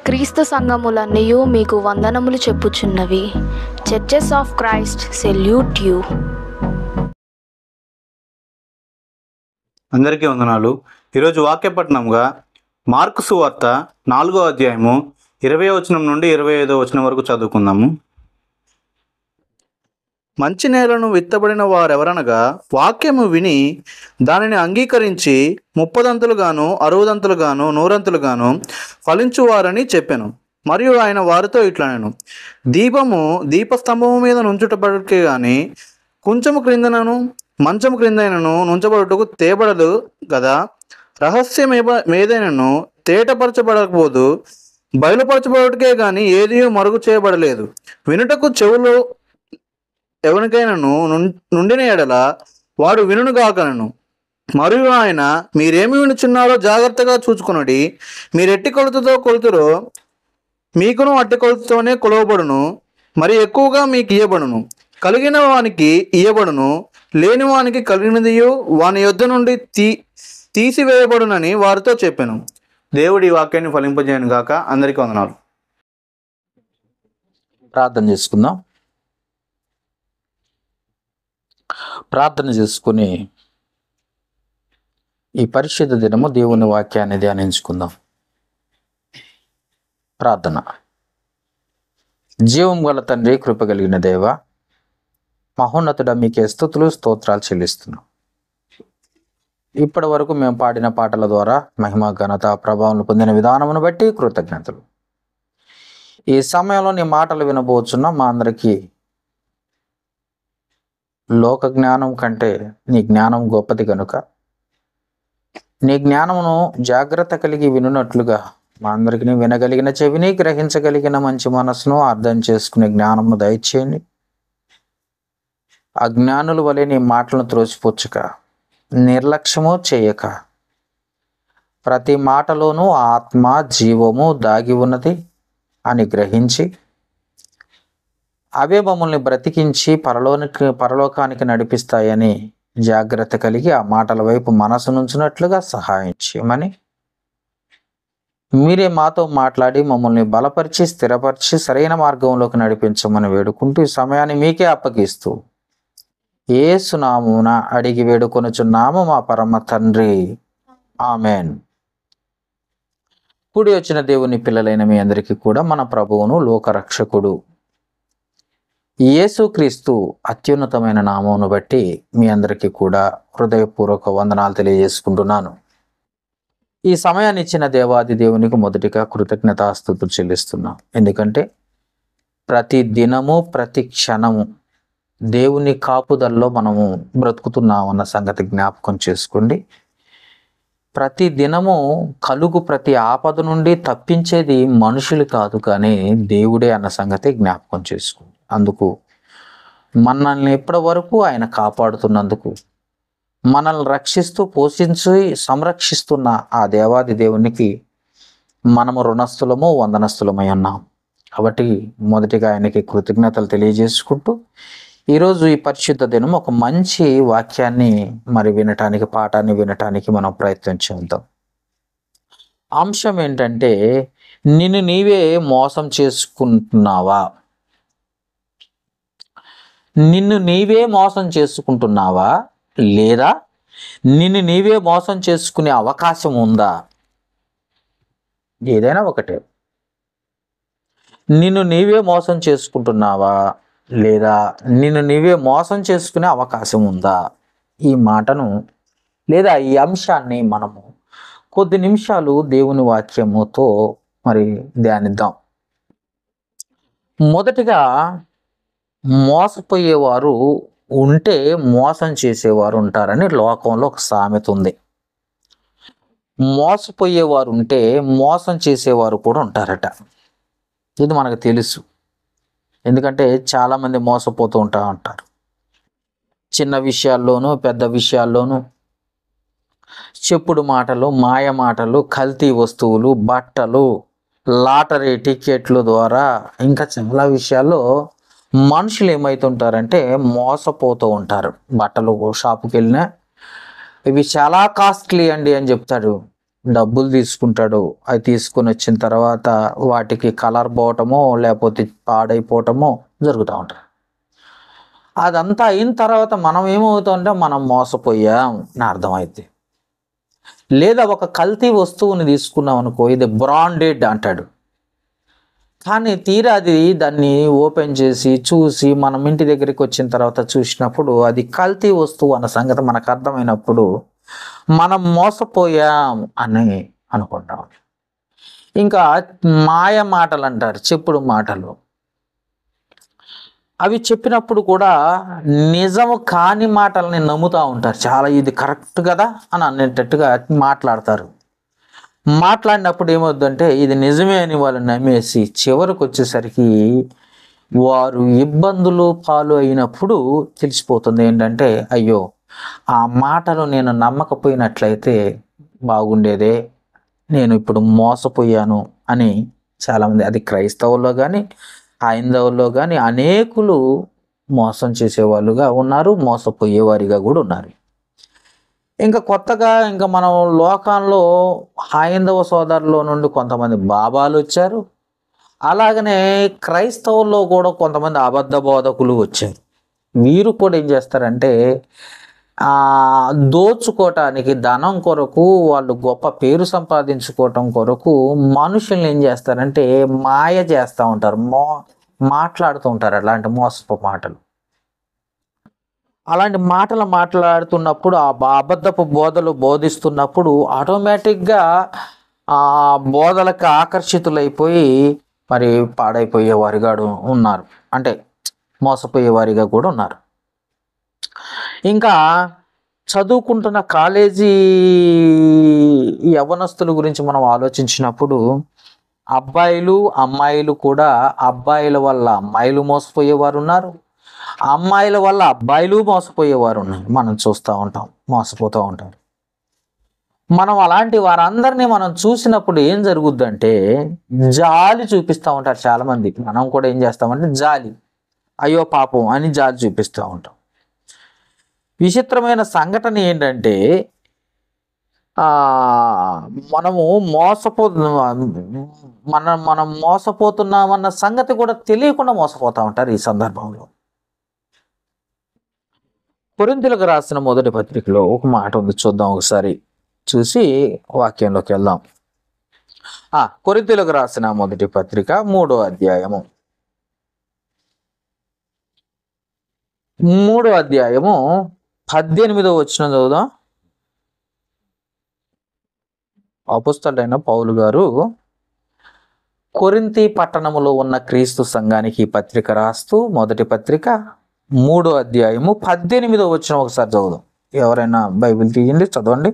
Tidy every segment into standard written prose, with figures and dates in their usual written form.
క్రీస్తు సంఘములన్నయు మీకు వందనములు చెప్పుచున్నవి. Churches of Christ salute you. అందరికీ వందనాలు. ఈరోజు వాక్యపట్నంగా మార్కు సువార్త 4వ అధ్యాయము 20వ వచనం నుండి 25వ వచనం వరకు చదువుకుందాము. మంచి నేలను విత్తబడిన వారెవరనగా, వాక్యము విని దానిని అంగీకరించి 30దంతులుగాను 60దంతులుగాను 100ంతులుగాను ఫలించువారని చెప్పాను. మరియు ఆయన వారితో ఇట్లనెను, దీపము దీపస్తంభము మీద నుంచుటబడికే గాని కొంచెము క్రిందనను మంచము క్రిందైనను నుంచబడుటకు తేబడదు కదా. రహస్యం ఏదైనను తేటపరచబడకపోదు, బయలుపరచబడుటకే గాని ఏది మరుగు చేయబడలేదు. వినుటకు చెవులు ఎవరికైనాను నుండిన ఎడల వాడు వినును గాకనను. మరియు ఆయన, మీరేమి వినుచున్నారో జాగ్రత్తగా చూచుకొనుడి. మీరెట్టి కొలతతో కొలుతురో మీకును అట్టి కొలతతోనే కొలవబడును. మరి ఎక్కువగా మీకు ఇయ్యబడును. కలిగిన వానికి ఇయ్యబడును, లేని వానికి కలిగినదియు వాని యొద్ద నుండి తీసివేయబడునని వారితో చెప్పాను. దేవుడి వాక్యాన్ని ఫలింపజేయను గాక. అందరికీ వందనాలు. ప్రార్థన చేసుకుందాం. ప్రార్థన చేసుకుని ఈ పరిశుద్ధ దినము దేవుని వాక్యాన్ని ధ్యానించుకుందాం. ప్రార్థన. జీవం గల తండ్రి, కృప కలిగిన దేవ, మహోన్నతుడ, మీకే స్తుతులు స్తోత్రాలు చెల్లిస్తున్నాం. ఇప్పటి వరకు మేము పాడిన పాటల ద్వారా మహిమ ఘనత ప్రభావం పొందిన విధానమును బట్టి కృతజ్ఞతలు. ఈ సమయంలో నీ మాటలు వినబోచున్న మా అందరికీ లోక జ్ఞానం కంటే నీ జ్ఞానం గొప్పది కనుక నీ జ్ఞానమును జాగ్రత్త కలిగి వినున్నట్లుగా మా అందరికీ వినగలిగిన చెవిని, గ్రహించగలిగిన మంచి మనసును, అర్థం చేసుకునే జ్ఞానము దయచేయండి. అజ్ఞానుల వలె నీ మాటలను త్రోసిపుచ్చక, నిర్లక్ష్యము చేయక, ప్రతి మాటలోనూ ఆత్మ జీవము దాగి ఉన్నది అని గ్రహించి అవే మమ్మల్ని బ్రతికించి పరలోకానికి నడిపిస్తాయని జాగ్రత్త కలిగి ఆ మాటల వైపు మనసు నుంచినట్లుగా సహాయం చేయమని, మీరే మాతో మాట్లాడి మమ్మల్ని బలపరిచి స్థిరపరిచి సరైన మార్గంలోకి నడిపించమని వేడుకుంటూ ఈ సమయాన్ని మీకే అప్పగిస్తూ యేసు నామమున అడిగి వేడుకొనుచున్నాము మా పరమ తండ్రి, ఆమెన్. కూడి వచ్చిన దేవుని పిల్లలైన మీ అందరికీ కూడా మన ప్రభువును లోకరక్షకుడు యేసుక్రీస్తు అత్యున్నతమైన నామమును బట్టి మీ అందరికీ కూడా హృదయపూర్వక వందనాలు తెలియజేసుకుంటున్నాను. ఈ సమయాన్ని ఇచ్చిన దేవాది దేవునికి మొదటిగా కృతజ్ఞతాస్తుతులు చెల్లిస్తున్నాం. ఎందుకంటే ప్రతి దినము ప్రతి క్షణము దేవుని కాపుదల్లో మనము బ్రతుకుతున్నామన్న సంగతి జ్ఞాపకం చేసుకోండి. ప్రతి దినము కలుగు ప్రతి ఆపద నుండి తప్పించేది మనుషులు కాదు కానీ దేవుడే అన్న సంగతి జ్ఞాపకం చేసుకోండి. అందుకు మనల్ని ఇప్పటి వరకు ఆయన కాపాడుతున్నందుకు, మనల్ని రక్షిస్తూ పోషించి సంరక్షిస్తున్న ఆ దేవాది దేవునికి మనము రుణస్థులము, వందనస్థులమై ఉన్నాం. కాబట్టి మొదటిగా ఆయనకి కృతజ్ఞతలు తెలియజేసుకుంటూ ఈరోజు ఈ పరిశుద్ధ దినం ఒక మంచి వాక్యాన్ని వినటానికి, పాఠాన్ని వినటానికి మనం ప్రయత్నం చేద్దాం. అంశం ఏంటంటే, నిన్ను నీవే మోసం చేసుకుంటున్నావా? నిన్ను నీవే మోసం చేసుకుంటున్నావా, లేదా నిన్ను నీవే మోసం చేసుకునే అవకాశం ఉందా? ఏదైనా ఒకటే. నిన్ను నీవే మోసం చేసుకుంటున్నావా, లేదా నిన్ను నీవే మోసం చేసుకునే అవకాశం ఉందా? ఈ మాటను లేదా ఈ అంశాన్ని మనము కొద్ది నిమిషాలు దేవుని వాక్యముతో ధ్యానిద్దాం. మొదటిగా, మోసపోయేవారు ఉంటే మోసం చేసేవారు ఉంటారని లోకంలో ఒక సామెత ఉంది. మోసపోయేవారు ఉంటే మోసం చేసేవారు కూడా ఉంటారట. ఇది మనకు తెలుసు. ఎందుకంటే చాలామంది మోసపోతూ ఉంటారు. చిన్న విషయాల్లోనూ పెద్ద విషయాల్లోనూ చెప్పుడు మాటలు, మాయ మాటలు, కల్తీ వస్తువులు, బట్టలు, లాటరీ టికెట్లు ద్వారా ఇంకా చాలా విషయాల్లో మనుషులు ఏమవుతుంటారంటే మోసపోతూ ఉంటారు. బట్టలు షాపుకి వెళ్ళినా ఇవి చాలా కాస్ట్లీ అండి అని చెప్తాడు. డబ్బులు తీసుకుంటాడు. అవి తీసుకొని వచ్చిన తర్వాత వాటికి కలర్ పోవటమో లేకపోతే పాడైపోవటమో జరుగుతూ ఉంటుంది. అదంతా అయిన తర్వాత మనం ఏమవుతుందంటే మనం మోసపోయాం అని అర్థమైంది. లేదా ఒక కల్తీ వస్తువుని తీసుకున్నాం అనుకో, ఇది బ్రాండెడ్ అంటాడు, కానీ తీరా అది దాన్ని ఓపెన్ చేసి చూసి మనం ఇంటి దగ్గరికి వచ్చిన తర్వాత చూసినప్పుడు అది కల్తీ వస్తువు అన్న సంగతి మనకు అర్థమైనప్పుడు మనం మోసపోయాం అని అనుకుంటాం. ఇంకా మాయ మాటలు అంటారు, చెప్పుడు మాటలు. అవి చెప్పినప్పుడు కూడా నిజము కాని మాటల్ని నమ్ముతూ ఉంటారు. చాలా ఇది కరెక్ట్ కదా అని అనేటట్టుగా మాట్లాడతారు. మాట్లాడినప్పుడు ఏమవుతుందంటే ఇది నిజమే అని వాళ్ళు నమ్మేసి చివరికి వచ్చేసరికి వారు ఇబ్బందులు పాలు అయినప్పుడు తెలిసిపోతుంది ఏంటంటే, అయ్యో ఆ మాటలు నేను నమ్మకపోయినట్లయితే బాగుండేదే, నేను ఇప్పుడు మోసపోయాను అని చాలామంది, అది క్రైస్తవుల్లో కానీ హైందవుల్లో కానీ అనేకులు మోసం చేసేవాళ్ళుగా ఉన్నారు, మోసపోయేవారిగా కూడా ఉన్నారు. ఇంకా కొత్తగా ఇంకా మనం లోకంలో హైందవ సోదరుల నుండి కొంతమంది బాబాలు వచ్చారు. అలాగనే క్రైస్తవుల్లో కూడా కొంతమంది అబద్ధ బోధకులు వచ్చారు. వీరు కూడా ఏం చేస్తారంటే దోచుకోవటానికి, ధనం కొరకు, వాళ్ళు గొప్ప పేరు సంపాదించుకోవటం కొరకు మనుషుల్ని ఏం చేస్తారంటే మాయ చేస్తూ ఉంటారు, మాట్లాడుతూ ఉంటారు అలాంటి మోసపు మాటలు. అలాంటి మాటలు మాట్లాడుతున్నప్పుడు ఆ అబద్ధపు బోధలు బోధిస్తున్నప్పుడు ఆటోమేటిక్గా ఆ బోధలకు ఆకర్షితులైపోయి మరి పాడైపోయేవారిగా ఉన్నారు, అంటే మోసపోయేవారిగా కూడా ఉన్నారు. ఇంకా చదువుకుంటున్న కాలేజీ యవ్వనస్తుల గురించి మనం ఆలోచించినప్పుడు అబ్బాయిలు అమ్మాయిలు కూడా, అబ్బాయిల వల్ల అమ్మాయిలు మోసపోయేవారు ఉన్నారు, అమ్మాయిల వల్ల అబ్బాయిలు మోసపోయేవారు ఉన్నారు. మనం చూస్తూ ఉంటాం, మోసపోతూ ఉంటారు. మనం అలాంటి వారందరినీ మనం చూసినప్పుడు ఏం జరుగుద్దంటే జాలి చూపిస్తూ ఉంటారు చాలామంది. మనం కూడా ఏం చేస్తామంటే జాలి, అయ్యో పాపం అని జాలి చూపిస్తూ ఉంటాం. విచిత్రమైన సంఘటన ఏంటంటే మనము మనం మోసపోతున్నామన్న సంగతి కూడా తెలియకుండా మోసపోతూ ఉంటారు ఈ సందర్భంలో. కొరింథీయులకు రాసిన మొదటి పత్రికలో ఒక మాట ఉంది, చూద్దాం ఒకసారి, చూసి వాక్యంలోకి వెళ్దాం. కొరింథీయులకు రాసిన మొదటి పత్రిక 3వ అధ్యాయము 18వ వచనం చదువుదాం. అపోస్తలుడైన పౌలు గారు కొరింథీ పట్టణములో ఉన్న క్రీస్తు సంఘానికి ఈ పత్రిక రాస్తూ, మొదటి పత్రిక 3వ అధ్యాయము 18వ వచనం ఒకసారి చదువుదాం. ఎవరైనా బైబిల్ తీయండి, చదవండి.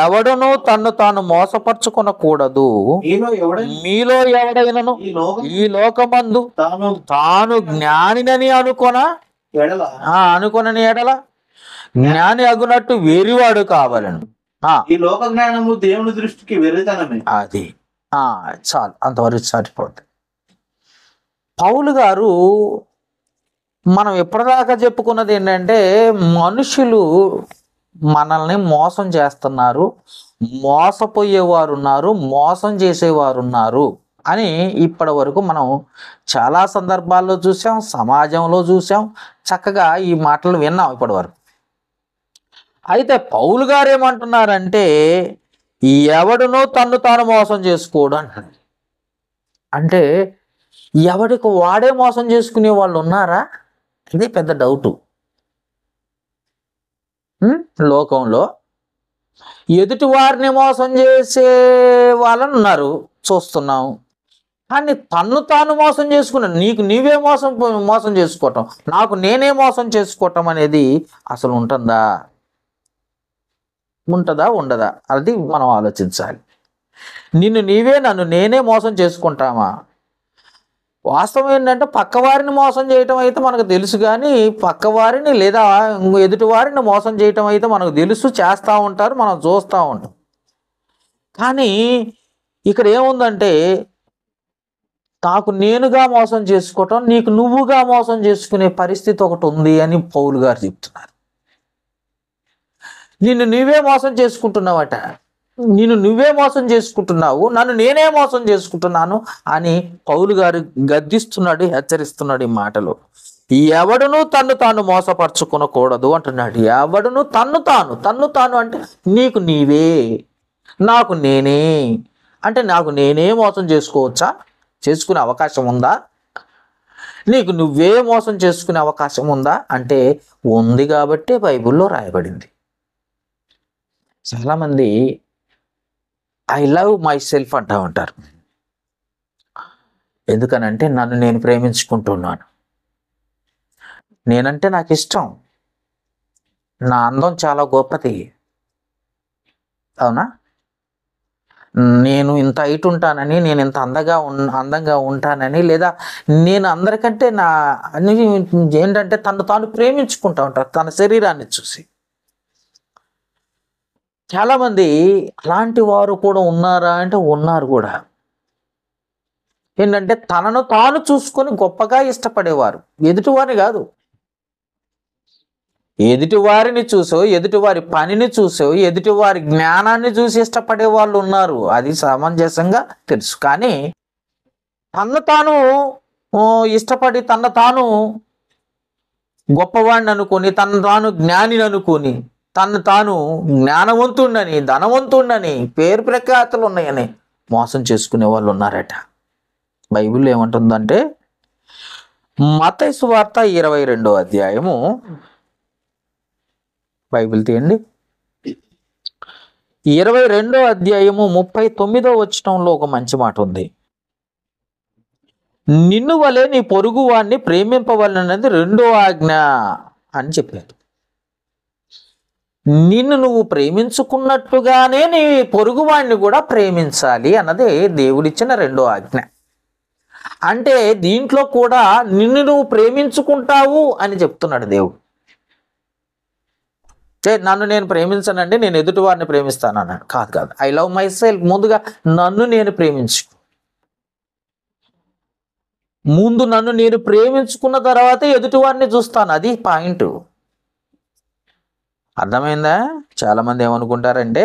ఎవడును తన్ను తాను మోసపరచుకొనకూడదు, మీలో ఎవడైనను ఈ లోకమందు తాను జ్ఞానినని అనుకొనని ఎడల జ్ఞాని అగునట్టు వెరివాడు కావాలను. ఈ లోక జ్ఞానము దేవుని దృష్టికి వెర్రితనమే. అది చాలు, అంతవరకు సరిపోతుంది. పౌలు గారు మనం ఎప్పటిదాకా చెప్పుకున్నది ఏంటంటే మనుషులు మనల్ని మోసం చేస్తున్నారు, మోసపోయేవారు ఉన్నారు, మోసం చేసేవారు ఉన్నారు అని ఇప్పటి వరకు మనం చాలా సందర్భాల్లో చూసాం, సమాజంలో చూసాం, చక్కగా ఈ మాటలు విన్నాం ఇప్పటి వరకు. అయితే పౌలు గారు ఏమంటున్నారంటే ఎవడునో తన్ను తాను మోసం చేసుకోడు అంటారు. అంటే ఎవడికి వాడే మోసం చేసుకునే వాళ్ళు ఉన్నారా? ఇది పెద్ద డౌటు. లోకంలో ఎదుటి వారిని మోసం చేసే వాళ్ళని ఉన్నారు, చూస్తున్నాం. కానీ తన్ను తాను మోసం చేసుకున్నాను, నీకు నీవే మోసం చేసుకోవటం, నాకు నేనే మోసం చేసుకోవటం అనేది అసలు ఉంటుందా, ఉండదా? అది మనం ఆలోచించాలి. నిన్ను నీవే నన్ను నేనే మోసం చేసుకుంటామా? వాస్తవం ఏంటంటే పక్కవారిని మోసం చేయటం అయితే మనకు తెలుసు, కానీ పక్కవారిని లేదా ఎదుటి వారిని మోసం చేయటం అయితే మనకు తెలుసు, చేస్తూ ఉంటారు, మనం చూస్తూ ఉంటాం. కానీ ఇక్కడ ఏముందంటే నాకు నేనుగా మోసం చేసుకోవటం, నీకు నువ్వుగా మోసం చేసుకునే పరిస్థితి ఒకటి ఉంది అని పౌలు గారు చెప్తున్నారు. నిన్ను నీవే మోసం చేసుకుంటున్నావట. నిన్ను నువ్వే మోసం చేసుకుంటున్నావు, నన్ను నేనే మోసం చేసుకుంటున్నాను అని పౌలు గారు గద్దిస్తున్నాడు, హెచ్చరిస్తున్నాడు ఈ మాటలు. ఎవడును తన్ను తాను మోసపరచుకొనకూడదు అంటున్నాడు. ఎవడును తన్ను తాను అంటే నీకు నీవే, నాకు నేనే. అంటే నాకు నేనే మోసం చేసుకోవచ్చా? చేసుకునే అవకాశం ఉందా? నీకు నువ్వే మోసం చేసుకునే అవకాశం ఉందా అంటే ఉంది, కాబట్టే బైబిల్లో రాయబడింది. చాలామంది ఐ లవ్ మై సెల్ఫ్ అంటూ ఉంటారు. ఎందుకనంటే నన్ను నేను ప్రేమించుకుంటున్నాను, నేనంటే నాకు ఇష్టం, నా అందం చాలా గొప్పది, అవునా, నేను ఇంత హైట్ ఉంటానని, నేను ఇంత అందంగా ఉంటానని, లేదా నేను అందరికంటే ఏంటంటే తను తాను ప్రేమించుకుంటా ఉంటారు తన శరీరాన్ని చూసి. చాలామంది అలాంటి వారు కూడా ఉన్నారా అంటే ఉన్నారు కూడా. ఏంటంటే తనను తాను చూసుకొని గొప్పగా ఇష్టపడేవారు, ఎదుటివారిని కాదు. ఎదుటివారిని చూసో, ఎదుటివారి పనిని చూసో, ఎదుటివారి జ్ఞానాన్ని చూసి ఇష్టపడే వాళ్ళు ఉన్నారు, అది సమంజసంగా తెలుసు. కానీ తను తాను ఇష్టపడి తన తాను గొప్పవాడిని అనుకొని, తను తాను జ్ఞానిని అనుకొని, తను తాను జ్ఞానవంతుడని, ధనవంతుడని, పేరు ప్రఖ్యాతులు ఉన్నాయని మోసం చేసుకునే వాళ్ళు ఉన్నారట. బైబిల్ ఏమంటుందంటే మత్తయి సువార్త 22వ అధ్యాయము, బైబిల్ తీయండి, 22వ అధ్యాయము 39వ వచనంలో ఒక మంచి మాట ఉంది. నిన్ను వలె నీ పొరుగు వాడిని ప్రేమింపవలనది రెండో ఆజ్ఞ అని చెప్పారు. నిన్ను నువ్వు ప్రేమించుకున్నట్టుగానే నీ పొరుగువాడిని కూడా ప్రేమించాలి అన్నదే దేవుడిచ్చిన రెండో ఆజ్ఞ. అంటే దీంట్లో కూడా నిన్ను నువ్వు ప్రేమించుకుంటావు అని చెప్తున్నాడు దేవుడు. నన్ను నేను ప్రేమించనండి, నేను ఎదుటి వారిని ప్రేమిస్తాను అన్నాడు. కాదు, ఐ లవ్ మై సెల్ఫ్. ముందుగా నన్ను నేను ముందు నన్ను నేను ప్రేమించుకున్న తర్వాత ఎదుటి వారిని చూస్తాను, అది పాయింట్. అర్థమైందా? చాలామంది ఏమనుకుంటారంటే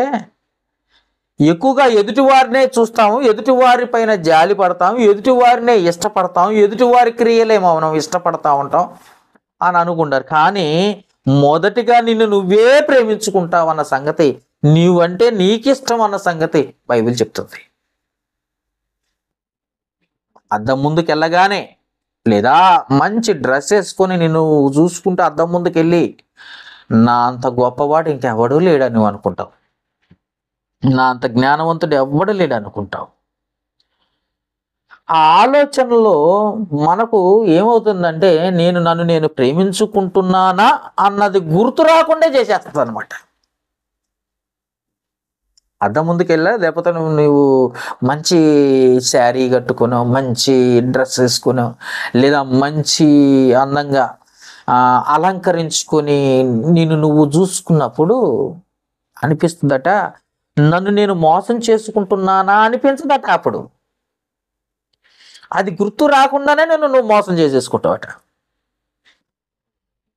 ఎక్కువగా ఎదుటివారినే చూస్తాము, ఎదుటివారి పైన జాలి పడతాము, ఎదుటివారినే ఇష్టపడతాము, ఎదుటివారి క్రియలేమో మనం ఇష్టపడతా ఉంటాం అని అనుకుంటారు. కానీ మొదటిగా నిన్ను నువ్వే ప్రేమించుకుంటావు అన్న సంగతి, నీవంటే నీకిష్టం అన్న సంగతి బైబిల్ చెప్తుంది. అద్దం ముందుకు వెళ్ళగానే, లేదా మంచి డ్రెస్ వేసుకొని నిన్ను చూసుకుంటూ అద్దం ముందుకెళ్ళి నా అంత గొప్పవాడు ఇంకెవడూ లేడని నువ్వు అనుకుంటావు, నా అంత జ్ఞానవంతుడు ఎవ్వడు లేడు అనుకుంటావు. ఆ ఆలోచనలో మనకు ఏమవుతుందంటే నన్ను నేను ప్రేమించుకుంటున్నానా అన్నది గుర్తు రాకుండా చేసేస్తుంది అనమాట. అద్దం ముందుకెళ్ళా, లేకపోతే నువ్వు మంచి శారీ కట్టుకున్నావు, మంచి డ్రెస్ వేసుకున్నావు, లేదా మంచి అందంగా అలంకరించుకొని నువ్వు చూసుకున్నప్పుడు అనిపిస్తుందట నన్ను నేను మోసం చేసుకుంటున్నానా అనిపించదట. అప్పుడు అది గుర్తు రాకుండానే నువ్వు మోసం చేసేసుకుంటావట.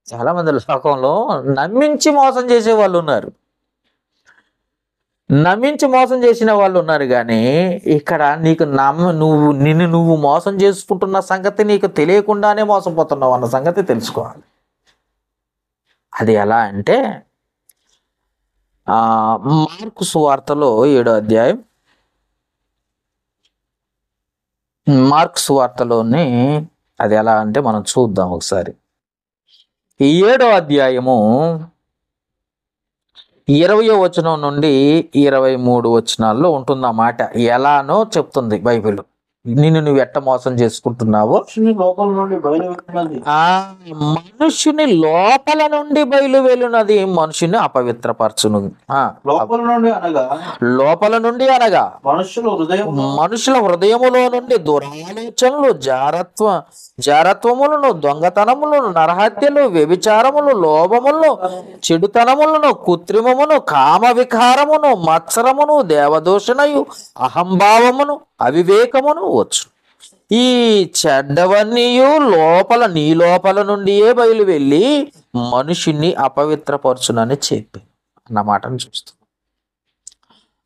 చాలామంది లోకంలో నమ్మించి మోసం చేసే వాళ్ళు ఉన్నారు, నమ్మించి మోసం చేసిన వాళ్ళు ఉన్నారు. కానీ ఇక్కడ నీకు నువ్వు మోసం చేసుకుంటున్న సంగతి నీకు తెలియకుండానే మోసపోతున్నావు అన్న సంగతి తెలుసుకోవాలి. అది ఎలా అంటే మార్కు సువార్తలో 7వ అధ్యాయం, మార్కు సువార్తలోని అది ఎలా అంటే మనం చూద్దాం ఒకసారి. 7వ అధ్యాయము 20వ వచనం నుండి 23 వచనాల్లో ఉంటుంది ఆ మాట. ఎలానో చెప్తుంది బైబిల్. నిన్ను నువ్వు ఎట్ట మోసం చేసుకుంటున్నావో మనుషుని లోపల నుండి బయలువెళ్ళున్నది మనుషుని అపవిత్రపరచును. లోపల నుండి అనగా మనుషుల హృదయములో నుండి దురాలోచనలు, జారత్వములను, దొంగతనములను, నరహత్యలు, వ్యభిచారములు, లోభములను, చెడుతనములను, కృత్రిమమును, కామ వికారమును, మత్సరమును, దేవదూషణయు, అహంభావమును, అవివేకమును వచ్చు. ఈ చెడ్డవన్నీయు నీ లోపల నుండియే బయలు వెళ్ళి మనుషుణ్ణి అపవిత్రపరచునని చెప్పి అన్న మాటను చూస్తాం.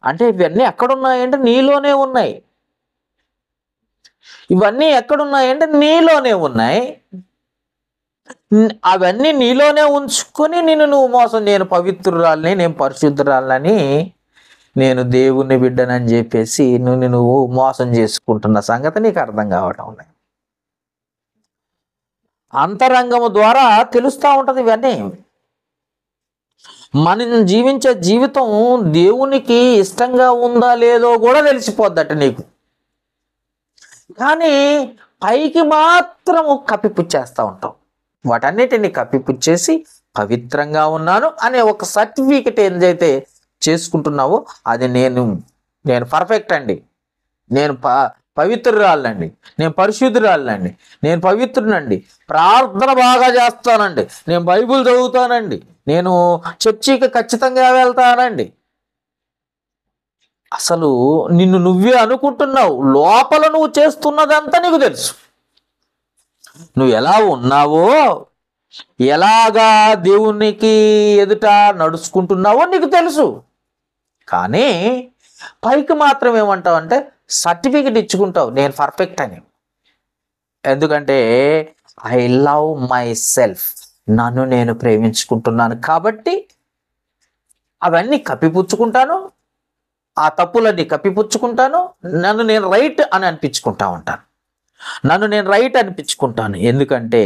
అంటే ఇవన్నీ ఎక్కడున్నాయంటే నీలోనే ఉన్నాయి. ఇవన్నీ ఎక్కడున్నాయంటే నీలోనే ఉన్నాయి. అవన్నీ నీలోనే ఉంచుకొని నువ్వు మోసం, నేను పవిత్రురాలని, నేను పరిశుద్ధురాలని, నేను దేవుని బిడ్డనని చెప్పేసి నువ్వు మోసం చేసుకుంటున్న సంగతి నీకు అర్థం కావటం లేదు. అంతరంగము ద్వారా తెలుస్తూ ఉంటుంది ఇవన్నీ. మనం జీవించే జీవితం దేవునికి ఇష్టంగా ఉందా లేదో కూడా తెలిసిపోద్దట నీకు. కానీ పైకి మాత్రము కప్పిపుచ్చేస్తూ ఉంటావు. వాటన్నిటిని కప్పిపుచ్చేసి పవిత్రంగా ఉన్నాను అనే ఒక సర్టిఫికెట్ ఏదైతే చేసుకుంటున్నావో అది నేను పర్ఫెక్ట్ అండి, నేను పవిత్రురాలండి, నేను పరిశుద్ధురాలండి, నేను పవిత్రునండి, ప్రార్థన బాగా చేస్తానండి, నేను బైబిల్ చదువుతానండి, నేను చర్చికి ఖచ్చితంగా వెళ్తానండి. అసలు నిన్ను నువ్వే అనుకుంటున్నావు, లోపల నువ్వు చేస్తున్నదంతా నీకు తెలుసు. నువ్వు ఎలా ఉన్నావో, ఎలాగా దేవునికి ఎదుట నడుచుకుంటున్నావో నీకు తెలుసు. కానీ పైకి మాత్రం ఏమంటావు అంటే సర్టిఫికెట్ ఇచ్చుకుంటావు, నేను పర్ఫెక్ట్ అని. ఎందుకంటే ఐ లవ్ మై సెల్ఫ్, నన్ను నేను ప్రేమించుకుంటున్నాను కాబట్టి అవన్నీ కప్పిపుచ్చుకుంటాను, ఆ తప్పులన్నీ కప్పిపుచ్చుకుంటాను, నన్ను నేను రైట్ అని అనిపించుకుంటా ఉంటాను, నన్ను నేను రైట్ అనిపించుకుంటాను. ఎందుకంటే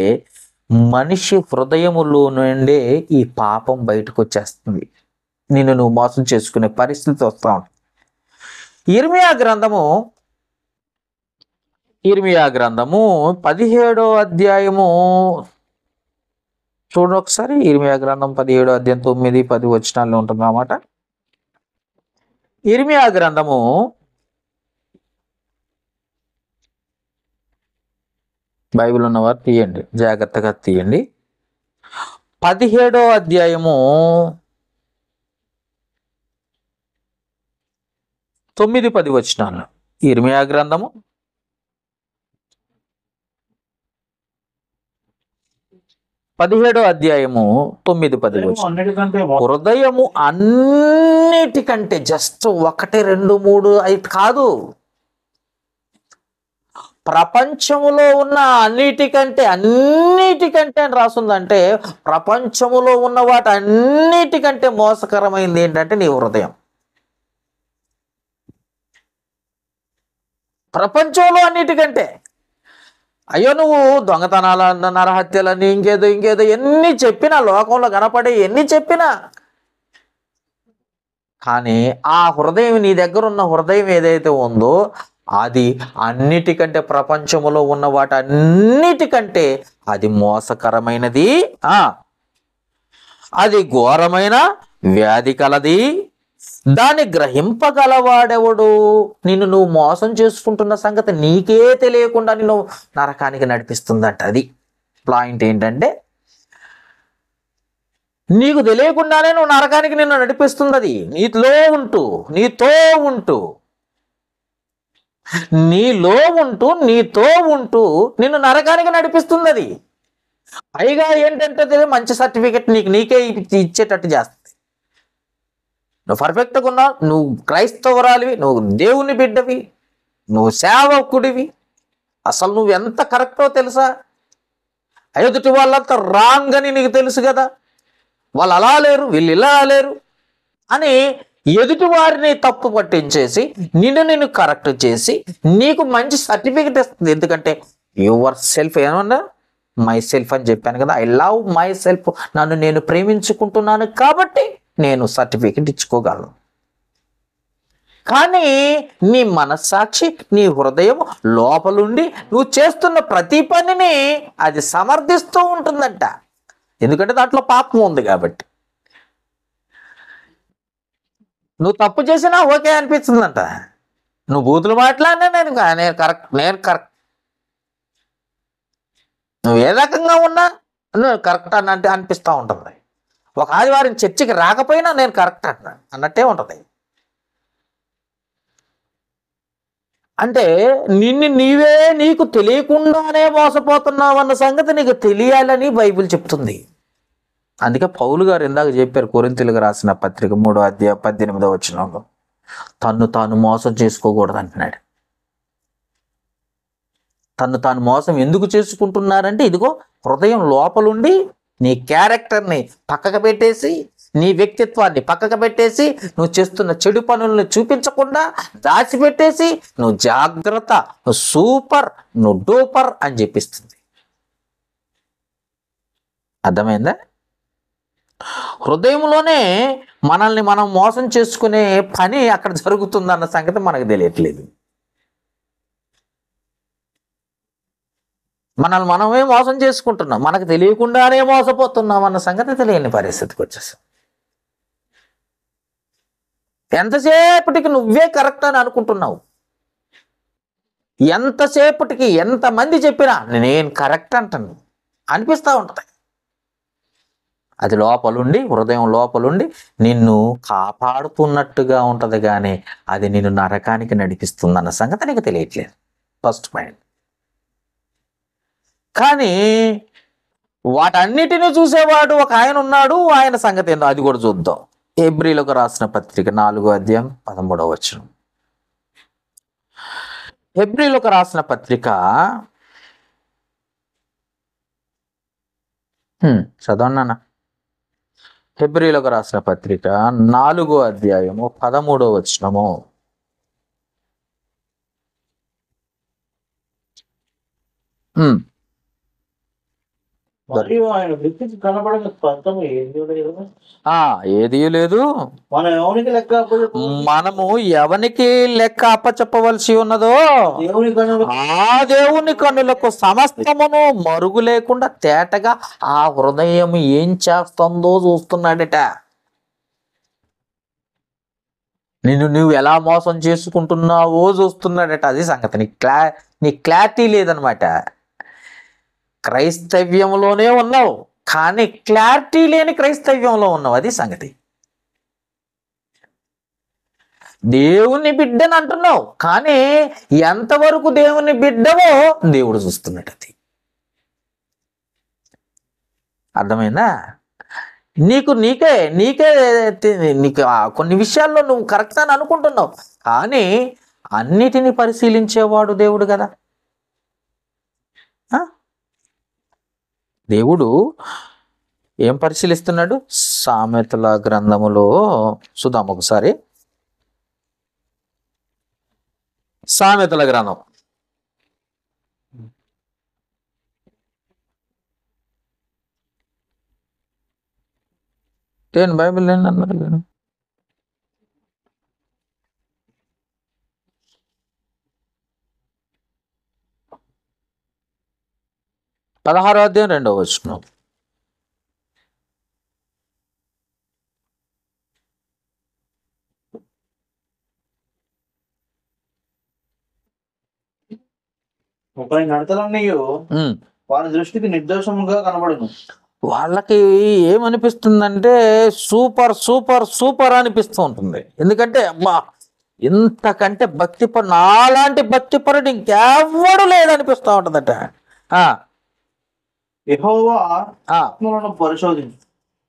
మనిషి హృదయములో నుండే ఈ పాపం బయటకు వచ్చేస్తుంది, నువ్వు మోసం చేసుకునే పరిస్థితి వస్తూ ఉంటుంది. ఇర్మియా గ్రంథము 17వ అధ్యాయము చూడండి ఒకసారి. ఇర్మియా గ్రంథం 17వ అధ్యాయం 9, 10 వచనాల్లో ఉంటుంది అన్నమాట. ఇర్మియా గ్రంథము బైబిల్ ఉన్నవారు తీయండి, జాగ్రత్తగా తీయండి. 17వ అధ్యాయము 9, 10 వచనాలు. ఇర్మియా గ్రంథము 17వ అధ్యాయము 9, 10 వచనాలు. హృదయము అన్నిటికంటే జస్ట్ 1, 2, 3 అయితే కాదు, ప్రపంచములో ఉన్న అన్నిటికంటే అని రాస్తుందంటే ప్రపంచములో ఉన్న వాటి అన్నిటికంటే మోసకరమైంది ఏంటంటే నీ హృదయం. ప్రపంచంలో అన్నిటికంటే. అయ్యో నువ్వు దొంగతనాల, నరహత్యలని, ఇంకేదో ఎన్ని చెప్పినా, లోకంలో కనపడే ఎన్ని చెప్పినా, కానీ ఆ హృదయం, నీ దగ్గర ఉన్న హృదయం ఏదైతే ఉందో అది అన్నిటికంటే, ప్రపంచంలో ఉన్న వాటి అన్నిటికంటే అది మోసకరమైనది, అది ఘోరమైన వ్యాధి కలది, దాన్ని గ్రహింపగలవాడెవడు? నువ్వు మోసం చేసుకుంటున్న సంగతి నీకే తెలియకుండా నిన్ను నరకానికి నడిపిస్తుందట. అది పాయింట్ ఏంటంటే నీకు తెలియకుండానే నువ్వు నరకానికి నిన్ను నడిపిస్తుంది. అది నీలో నీతో ఉంటూ నిన్ను నరకానికి నడిపిస్తుంది. అది పైగా ఏంటంటే మంచి సర్టిఫికెట్ నీకే ఇచ్చేటట్టు చేస్తుంది. నువ్వు పర్ఫెక్ట్గా ఉన్నావు, నువ్వు క్రైస్తవురాలివి, నువ్వు దేవుని బిడ్డవి, నువ్వు సేవకుడివి, అసలు నువ్వు ఎంత కరెక్టో తెలుసా? ఎదుటి వాళ్ళంతా రాంగ్ అని నీకు తెలుసు కదా, వాళ్ళు అలా లేరు, వీళ్ళు ఇలా లేరు అని ఎదుటి వారిని తప్పు పట్టించేసి నిన్ను కరెక్ట్ చేసి నీకు మంచి సర్టిఫికెట్ ఇస్తుంది. ఎందుకంటే యువర్ సెల్ఫ్, ఏమన్నా మై సెల్ఫ్ అని చెప్పాను కదా, ఐ లవ్ మై సెల్ఫ్, నన్ను నేను ప్రేమించుకుంటున్నాను కాబట్టి నేను సర్టిఫికెట్ ఇచ్చుకోగలను. కానీ నీ మనస్సాక్షి, నీ హృదయం లోపలుండి నువ్వు చేస్తున్న ప్రతి పనిని అది సమర్థిస్తూ ఉంటుందంట. ఎందుకంటే దాంట్లో పాపం ఉంది కాబట్టి. నువ్వు తప్పు చేసినా ఓకే అనిపిస్తుందంట, నువ్వు బూతులు మాట్లాడినా నేను కరెక్ట్, నువ్వు ఏ రకంగా ఉన్నా నువ్వు కరెక్ట్ అంటే అనిపిస్తూ ఉంటుంది. ఒక ఆదివారం చర్చికి రాకపోయినా నేను కరెక్ట్ అన్నట్టే ఉంటుంది. అంటే నీకు తెలియకుండానే మోసపోతున్నావు అన్న సంగతి నీకు తెలియాలని బైబిల్ చెప్తుంది. అందుకే పౌలు గారు ఇందాక చెప్పారు, కొరింథీయులకు రాసిన పత్రిక 3వ అధ్యాయం 18వ వచనంలో, తన్ను తాను మోసం చేసుకోకూడదు అంటున్నాడు. తన్ను తాను మోసం ఎందుకు చేసుకుంటున్నారంటే, ఇదిగో హృదయం లోపలుండి నీ క్యారెక్టర్ని పక్కకు పెట్టేసి, నీ వ్యక్తిత్వాన్ని పక్కకు పెట్టేసి, నువ్వు చేస్తున్న చెడు పనులను చూపించకుండా దాచిపెట్టేసి, నువ్వు జాగ్రత్త, నువ్వు సూపర్, నువ్వు డూపర్ అని చెప్పిస్తుంది. అర్థమైందా? హృదయంలోనే మనల్ని మనం మోసం చేసుకునే పని అక్కడ జరుగుతుందన్న సంగతి మనకు తెలియట్లేదు. మనల్ని మనమే మోసం చేసుకుంటున్నాం, మనకు తెలియకుండానే మోసపోతున్నాం అన్న సంగతి తెలియని పరిస్థితికి వచ్చేసాం. ఎంతసేపటికి నువ్వే కరెక్ట్ అని అనుకుంటున్నావు, ఎంతసేపటికి ఎంతమంది చెప్పినా నేను కరెక్ట్ అంటాను అనిపిస్తూ ఉంటుంది. అది లోపలుండి, హృదయం లోపలుండి నిన్ను కాపాడుతున్నట్టుగా ఉంటుంది, కానీ అది నిన్ను నరకానికి నడిపిస్తుందన్న సంగతి నీకు తెలియట్లేదు. First point. కానీ వాటన్నిటిని చూసేవాడు ఒక ఆయన ఉన్నాడు. ఆయన సంగతి ఏందో అది కూడా చూద్దాం. హెబ్రీలకు రాసిన పత్రిక 4వ అధ్యాయం 13వ వచనం. హెబ్రీలకు రాసిన పత్రిక చదవన్నా. హెబ్రీలకు రాసిన పత్రిక 4వ అధ్యాయము 13వ వచనము. మరియు ఆయన వృత్తికి కనబడిన స్పష్టము ఏది లేదు, ఏదీ లేదు. మనం ఎవరికి లెక్క అప్పచెప్పు, మనము ఎవనికి లెక్క అప్పచెప్పవలసి ఉన్నదో దేవుని కనుక ఆ దేవుని కన్నులకు సమస్తమును మరుగు లేకుండా తేటగా ఆ హృదయం ఏం చేస్తుందో చూస్తున్నాడట. నిన్ను నువ్వు ఎలా మోసం చేసుకుంటున్నావో చూస్తున్నాడట. అది సంగతి. నీ క్లారిటీ లేదనమాట. క్రైస్తవ్యంలోనే ఉన్నావు, కానీ క్లారిటీ లేని క్రైస్తవ్యంలో ఉన్నావు. అది సంగతి. దేవుని బిడ్డని అంటున్నావు, కానీ ఎంతవరకు దేవుని బిడ్డవో దేవుడు చూస్తున్నాడు. అది అర్థమైందా? నీకే నీకు కొన్ని విషయాల్లో నువ్వు కరెక్ట్ అని అనుకుంటున్నావు, కానీ అన్నిటినీ పరిశీలించేవాడు దేవుడు కదా. దేవుడు ఏం పరిశీలిస్తున్నాడు? సామెతల గ్రంథములో చూద్దాం ఒకసారి. సామెతల గ్రంథం బైబిల్ ఏంటన్నారు నేను 16వ అధ్యాయం 2వ వచనం. ముప్పై నడతలన్నీ వారి దృష్టికి నిర్దోషముగా కనబడును. వాళ్ళకి ఏమనిపిస్తుందంటే సూపర్ సూపర్ సూపర్ అనిపిస్తూ ఉంటుంది. ఎందుకంటే అమ్మా ఇంతకంటే భక్తిపరు, నాలాంటి భక్తిపరుడు ఇంకెవ్వడు లేదనిపిస్తూ ఉంటుందట. యెహోవా ఆత్మలను పరిశోధించు.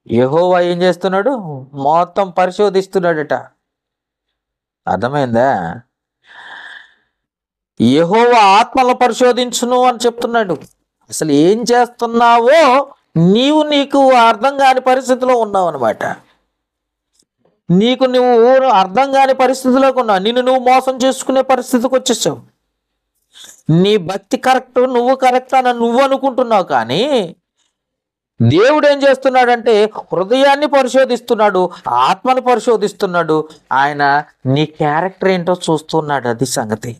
యెహోవా ఏం చేస్తున్నాడు? మొత్తం పరిశోధిస్తున్నాడట. అర్థమైందా? యెహోవా ఆత్మలను పరిశోధించును అని చెప్తున్నాడు. అసలు ఏం చేస్తున్నావో నీకు అర్థం కాని పరిస్థితిలో ఉన్నావు అనమాట. నువ్వు అర్థం కాని పరిస్థితిలోకి ఉన్నావు. నువ్వు మోసం చేసుకునే పరిస్థితికి వచ్చేసావు. నీ భక్తి కరెక్ట్, నువ్వు కరెక్ట్ అని నువ్వు అనుకుంటున్నావు, కానీ దేవుడు ఏం చేస్తున్నాడంటే హృదయాన్ని పరిశోధిస్తున్నాడు, ఆత్మను పరిశోధిస్తున్నాడు. ఆయన నీ క్యారెక్టర్ ఏంటో చూస్తున్నాడు. అది సంగతి.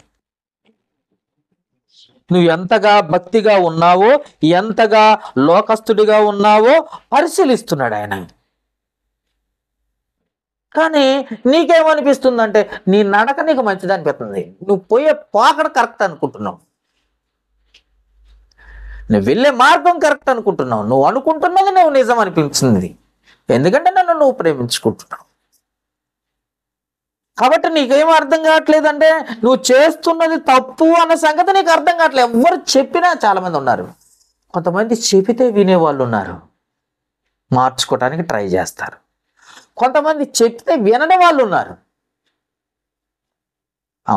నువ్వు ఎంతగా భక్తిగా ఉన్నావో, ఎంతగా లోకస్తుడిగా ఉన్నావో పరిశీలిస్తున్నాడు ఆయన. కానీ నీకేమనిపిస్తుందంటే నీ నడక నీకు మంచిది అనిపిస్తుంది. నువ్వు పోయే పోకడ కరెక్ట్ అనుకుంటున్నావు, నువ్వు వెళ్ళే మార్గం కరెక్ట్ అనుకుంటున్నావు, నువ్వు అనుకుంటున్నది నువ్వు నిజం అనిపించింది. ఎందుకంటే నన్ను నువ్వు ప్రేమించుకుంటున్నావు. కాబట్టి నీకేం అర్థం కావట్లేదంటే నువ్వు చేస్తున్నది తప్పు అన్న సంగతి నీకు అర్థం కావట్లేదు. ఎవరు చెప్పినా, చాలా మంది ఉన్నారు, కొంతమంది చెబితే వినేవాళ్ళు ఉన్నారు, మార్చుకోవటానికి ట్రై చేస్తారు. కొంతమంది చెప్తే వినని వాళ్ళు ఉన్నారు.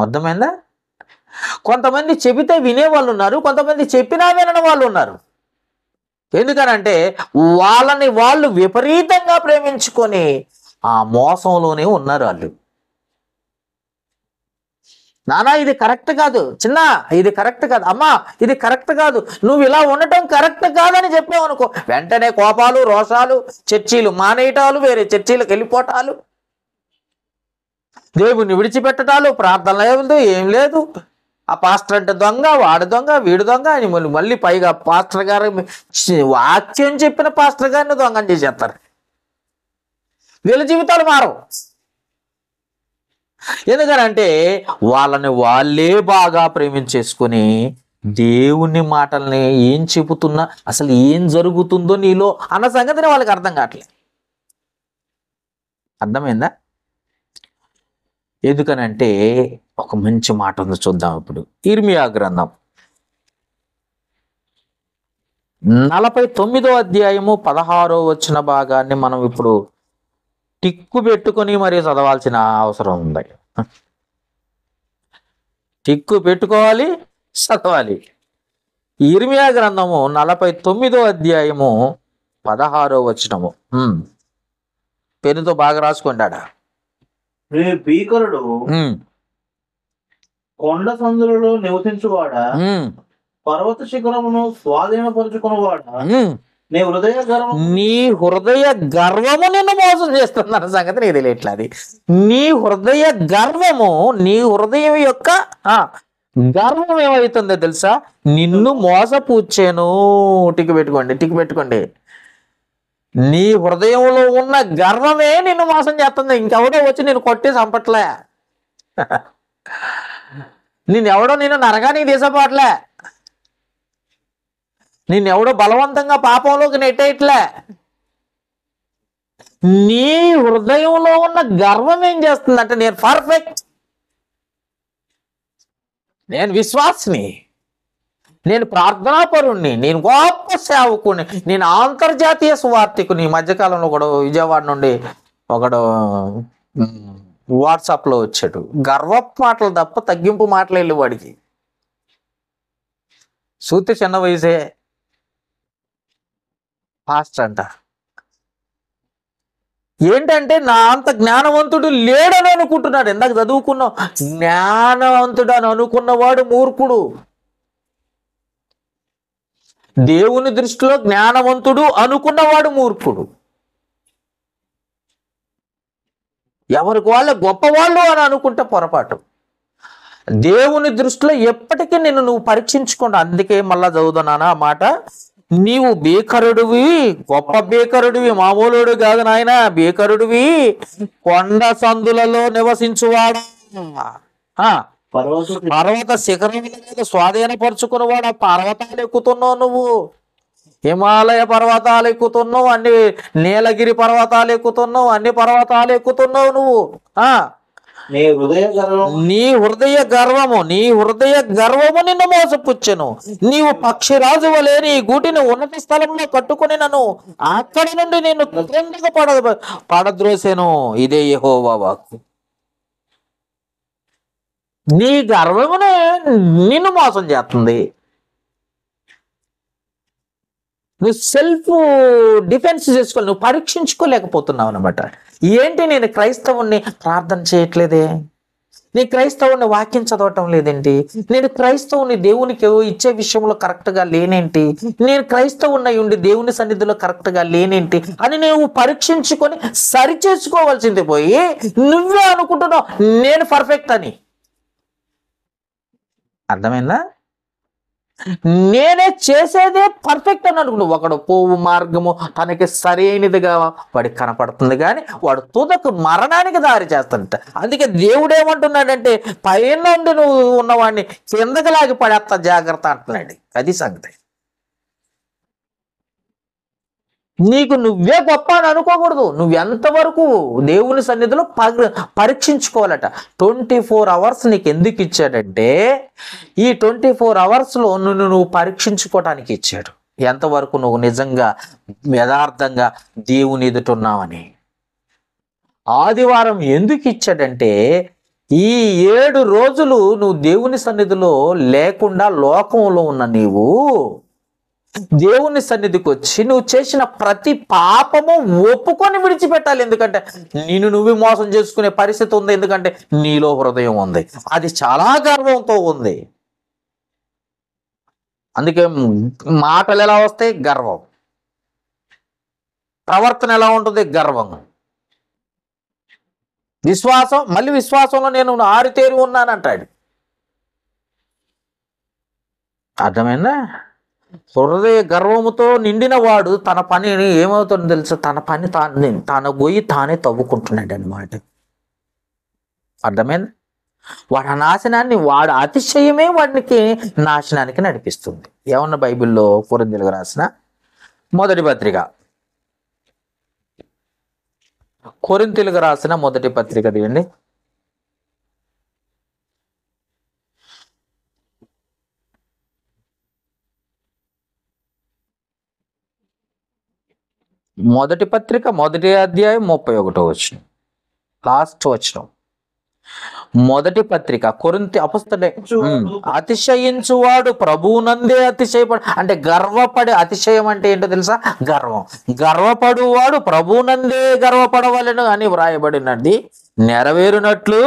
అర్థమైందా? కొంతమంది చెబితే వినేవాళ్ళు ఉన్నారు, కొంతమంది చెప్పినా వినని వాళ్ళు ఉన్నారు. ఎందుకనంటే వాళ్ళని వాళ్ళు విపరీతంగా ప్రేమించుకొని ఆ మోసంలోనే ఉన్నారు వాళ్ళు. నానా ఇది కరెక్ట్ కాదు, చిన్న ఇది కరెక్ట్ కాదు, అమ్మా ఇది కరెక్ట్ కాదు, నువ్వు ఇలా ఉండటం కరెక్ట్ కాదని చెప్పావు అనుకో, వెంటనే కోపాలు, రోషాలు, చర్చీలు మానేయటాలు, వేరే చర్చీలకు వెళ్ళిపోవటాలు, దేవుణ్ణి విడిచిపెట్టటాలు, ప్రార్థన లేదు, ఏం లేదు. ఆ పాస్టర్ అంటే దొంగ, వాడు దొంగ, వీడు దొంగ అని మళ్ళీ పైగా పాస్టర్ గారు వాక్యం చెప్పిన పాస్టర్ గారిని దొంగని చేసేస్తారు. వీళ్ళ జీవితాలు మారవు. ఎందుకనంటే వాళ్ళని వాళ్ళే బాగా ప్రేమించేసుకుని దేవుని మాటల్ని ఏం చెబుతున్నా, అసలు ఏం జరుగుతుందో నీలో అన్న సంగతిని వాళ్ళకి అర్థం కావట్లేదు. అర్థమైందా? ఎందుకనంటే ఒక మంచి మాట ఉంది, చూద్దాం ఇప్పుడు. ఇర్మియా గ్రంథం 49వ అధ్యాయము 16వ వచన భాగాన్ని మనం ఇప్పుడు టిక్కు పెట్టుకొని మరి చదవాల్సిన అవసరం ఉంది. టిక్కు పెట్టుకోవాలి, చదవాలి. ఇర్మియా గ్రంథము 49వ అధ్యాయము 16వ వచనము. పెన్నుతో బాగా రాసుకుంటాడా? భీకరుడు కొండ సందులలో నివసించువాడా, పర్వత శిఖరమును స్వాధీనపరుచుకున్నవాడా, నీ హృదయ గర్వము నిన్ను మోసం చేస్తుందన్న సంగతి నీకు తెలియట్లేదు. అది నీ హృదయ గర్వము, నీ హృదయం యొక్క గర్వం ఏమవుతుందో తెలుసా? నిన్ను మోసపూచాను. టిక్కు పెట్టుకోండి. నీ హృదయంలో ఉన్న గర్వమే నిన్ను మోసం చేస్తుంది. ఇంకెవడో వచ్చి నేను కొట్టి చంపట్లే, నిన్నెవడో నేను నరగానికి తీసపోవట్లే, నిన్నెవడో బలవంతంగా పాపంలోకి నెట్టేయట్లే. నీ హృదయంలో ఉన్న గర్వం ఏం చేస్తుందంటే, నేను పర్ఫెక్ట్, నేను విశ్వాసిని, నేను ప్రార్థనాపరుణ్ణి, నేను గొప్ప సేవకుని, నేను అంతర్జాతీయ సువార్థికుని. ఈ మధ్యకాలంలో కూడా విజయవాడ నుండి ఒకడు వాట్సాప్లో వచ్చాడు. గర్వపు మాటలు తప్ప తగ్గింపు మాటలు వెళ్ళి వాడికి. సూతి చిన్న వయసే, పాస్ట్ అంట. ఏంటంటే నా అంత జ్ఞానవంతుడు లేడని అనుకుంటున్నాడు. ఇందాక చదువుకున్నావు, జ్ఞానవంతుడు అని అనుకున్నవాడు మూర్ఖుడు. దేవుని దృష్టిలో జ్ఞానవంతుడు అనుకున్నవాడు మూర్ఖుడు. ఎవరికి వాళ్ళే గొప్పవాళ్ళు అని అనుకుంటే పొరపాటు. దేవుని దృష్టిలో ఎప్పటికీ నువ్వు పరీక్షించుకోండి. అందుకే మళ్ళా చదువుతున్నానా ఆ మాట, నీవు బేకరుడివి, గొప్ప బేకరుడివి, మామూలుడు కాదు నాయన, బేకరుడివి, కొండ సందులలో నివసించువాడు, పర్వత శిఖరముల మీద స్వాధీనపరుచుకున్నవాడు. ఆ పర్వతాలు ఎక్కుతున్నావు నువ్వు, హిమాలయ పర్వతాలు ఎక్కుతున్నావు, అన్ని నీలగిరి పర్వతాలు ఎక్కుతున్నావు, అన్ని పర్వతాలు ఎక్కుతున్నావు నువ్వు. నీ హృదయ గర్వము నిన్ను మోసపుచ్చెను. నీవు పక్షిరాజు వలె నీ గూటిని ఉన్నత స్థలంలో కట్టుకుని నన్ను అక్కడి నుండి నేను క్రిందకు పడద్రోసెను. ఇదే యెహోవా వాక్కు. నీ గర్వమునే నిన్ను మోసం చేస్తుంది. నువ్వు సెల్ఫ్ డిఫెన్స్ చేసుకోవాలి, నువ్వు పరీక్షించుకోలేకపోతున్నావు అనమాట. ఏంటి, నేను క్రైస్తవుని ప్రార్థన చేయట్లేదే, నేను క్రైస్తవుని వాక్యం చదవటం లేదేంటి, నేను క్రైస్తవుని దేవునికి ఇచ్చే విషయంలో కరెక్ట్గా లేనేంటి, నేను క్రైస్తవుని ఉండి దేవుని సన్నిధిలో కరెక్ట్గా లేనేంటి అని నువ్వు పరీక్షించుకొని సరి చేసుకోవాల్సింది పోయి నువ్వే అనుకుంటున్నావు నేను పర్ఫెక్ట్ అని. అర్థమైందా? నేనే చేసేదే పర్ఫెక్ట్ అని అనుకున్నావు. ఒకడు పోవు మార్గము తనకి సరైనదిగా వాడికి కనపడుతుంది, కానీ వాడు తుదకు మరణానికి దారి చేస్తాడంట. అందుకే దేవుడు ఏమంటున్నాడంటే, పైన నుండి నువ్వు ఉన్నవాడిని కిందకి లాగి పడేస్తా జాగ్రత్త అంటున్నాడు. అది సంగతి. నీకు నువ్వే గొప్ప అని అనుకోకూడదు. నువ్వు ఎంతవరకు దేవుని సన్నిధిలో పరీక్షించుకోవాలట. 24 hours నీకు ఎందుకు ఇచ్చాడంటే, ఈ 24 hoursలో నువ్వు పరీక్షించుకోవటానికి ఇచ్చాడు. ఎంతవరకు నువ్వు నిజంగా యథార్థంగా దేవుని ఎదుటున్నావని. ఆదివారం ఎందుకు ఇచ్చాడంటే, ఈ 7 రోజులు నువ్వు దేవుని సన్నిధిలో లేకుండా లోకంలో ఉన్న నీవు దేవుని సన్నిధికి వచ్చి నువ్వు చేసిన ప్రతి పాపము ఒప్పుకొని విడిచిపెట్టాలి. ఎందుకంటే నిన్ను నువ్వు మోసం చేసుకునే పరిస్థితి ఉంది. ఎందుకంటే నీలో హృదయం ఉంది, అది చాలా గర్వంతో ఉంది. అందుకే మాటలు ఎలా వస్తాయి? గర్వం. ప్రవర్తన ఎలా ఉంటుంది? గర్వం. విశ్వాసం, మళ్ళీ విశ్వాసంలో నేను ఆరితేరి ఉన్నానంటాడు. అర్థమైందా? హృదయ గర్వముతో నిండిన వాడు తన పనిని ఏమవుతుందో తెలుసు, తన పని తన గొయ్యి తానే తవ్వుకుంటున్నాడు అన్నమాట. అర్థమైంది? వాడి నాశనాన్ని, వాడు అతిశయమే వాడికి నాశనానికి నడిపిస్తుంది. ఏమన్నా బైబిల్లో కొరింథీయులకు రాసిన మొదటి పత్రిక, కొరింథీయులకు రాసిన మొదటి పత్రిక తీయండి. మొదటి పత్రిక 1వ అధ్యాయం 31వ వచనం, లాస్ట్ వచనం. మొదటి పత్రిక కొరింథీ అపొస్తలుడే అతిశయించువాడు ప్రభువునందే అతిశయపడు, అంటే గర్వపడే. అతిశయం అంటే ఏంటో తెలుసా? గర్వం. గర్వపడువాడు ప్రభువునందే గర్వపడవలెను అని వ్రాయబడినది నెరవేరునట్లు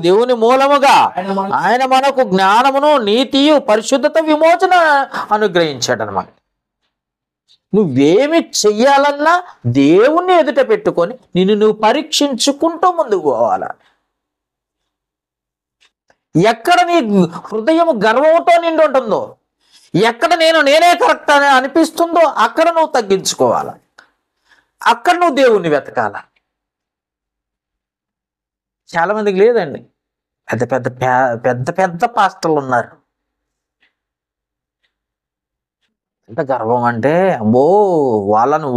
దేవుని మూలముగా ఆయన మనకు జ్ఞానమును, నీతియు, పరిశుద్ధత, విమోచన అనుగ్రహించాడు అన్నమాట. నువ్వేమి చెయ్యాలన్నా దేవుణ్ణి ఎదుట పెట్టుకొని నిన్ను నువ్వు పరీక్షించుకుంటూ ముందుకు పోవాలా. ఎక్కడ నీ హృదయం గర్వంతో నిండి ఉంటుందో, ఎక్కడ నేనే కరెక్ట్ అని అనిపిస్తుందో అక్కడ నువ్వు తగ్గించుకోవాలా, అక్కడ నువ్వు దేవుణ్ణి వెతకాల. చాలా మందికి లేదండి. పెద్ద పెద్ద పెద్ద పెద్ద పాస్టర్లు ఉన్నారు. ఎంత గర్వం అంటే, అమ్మో,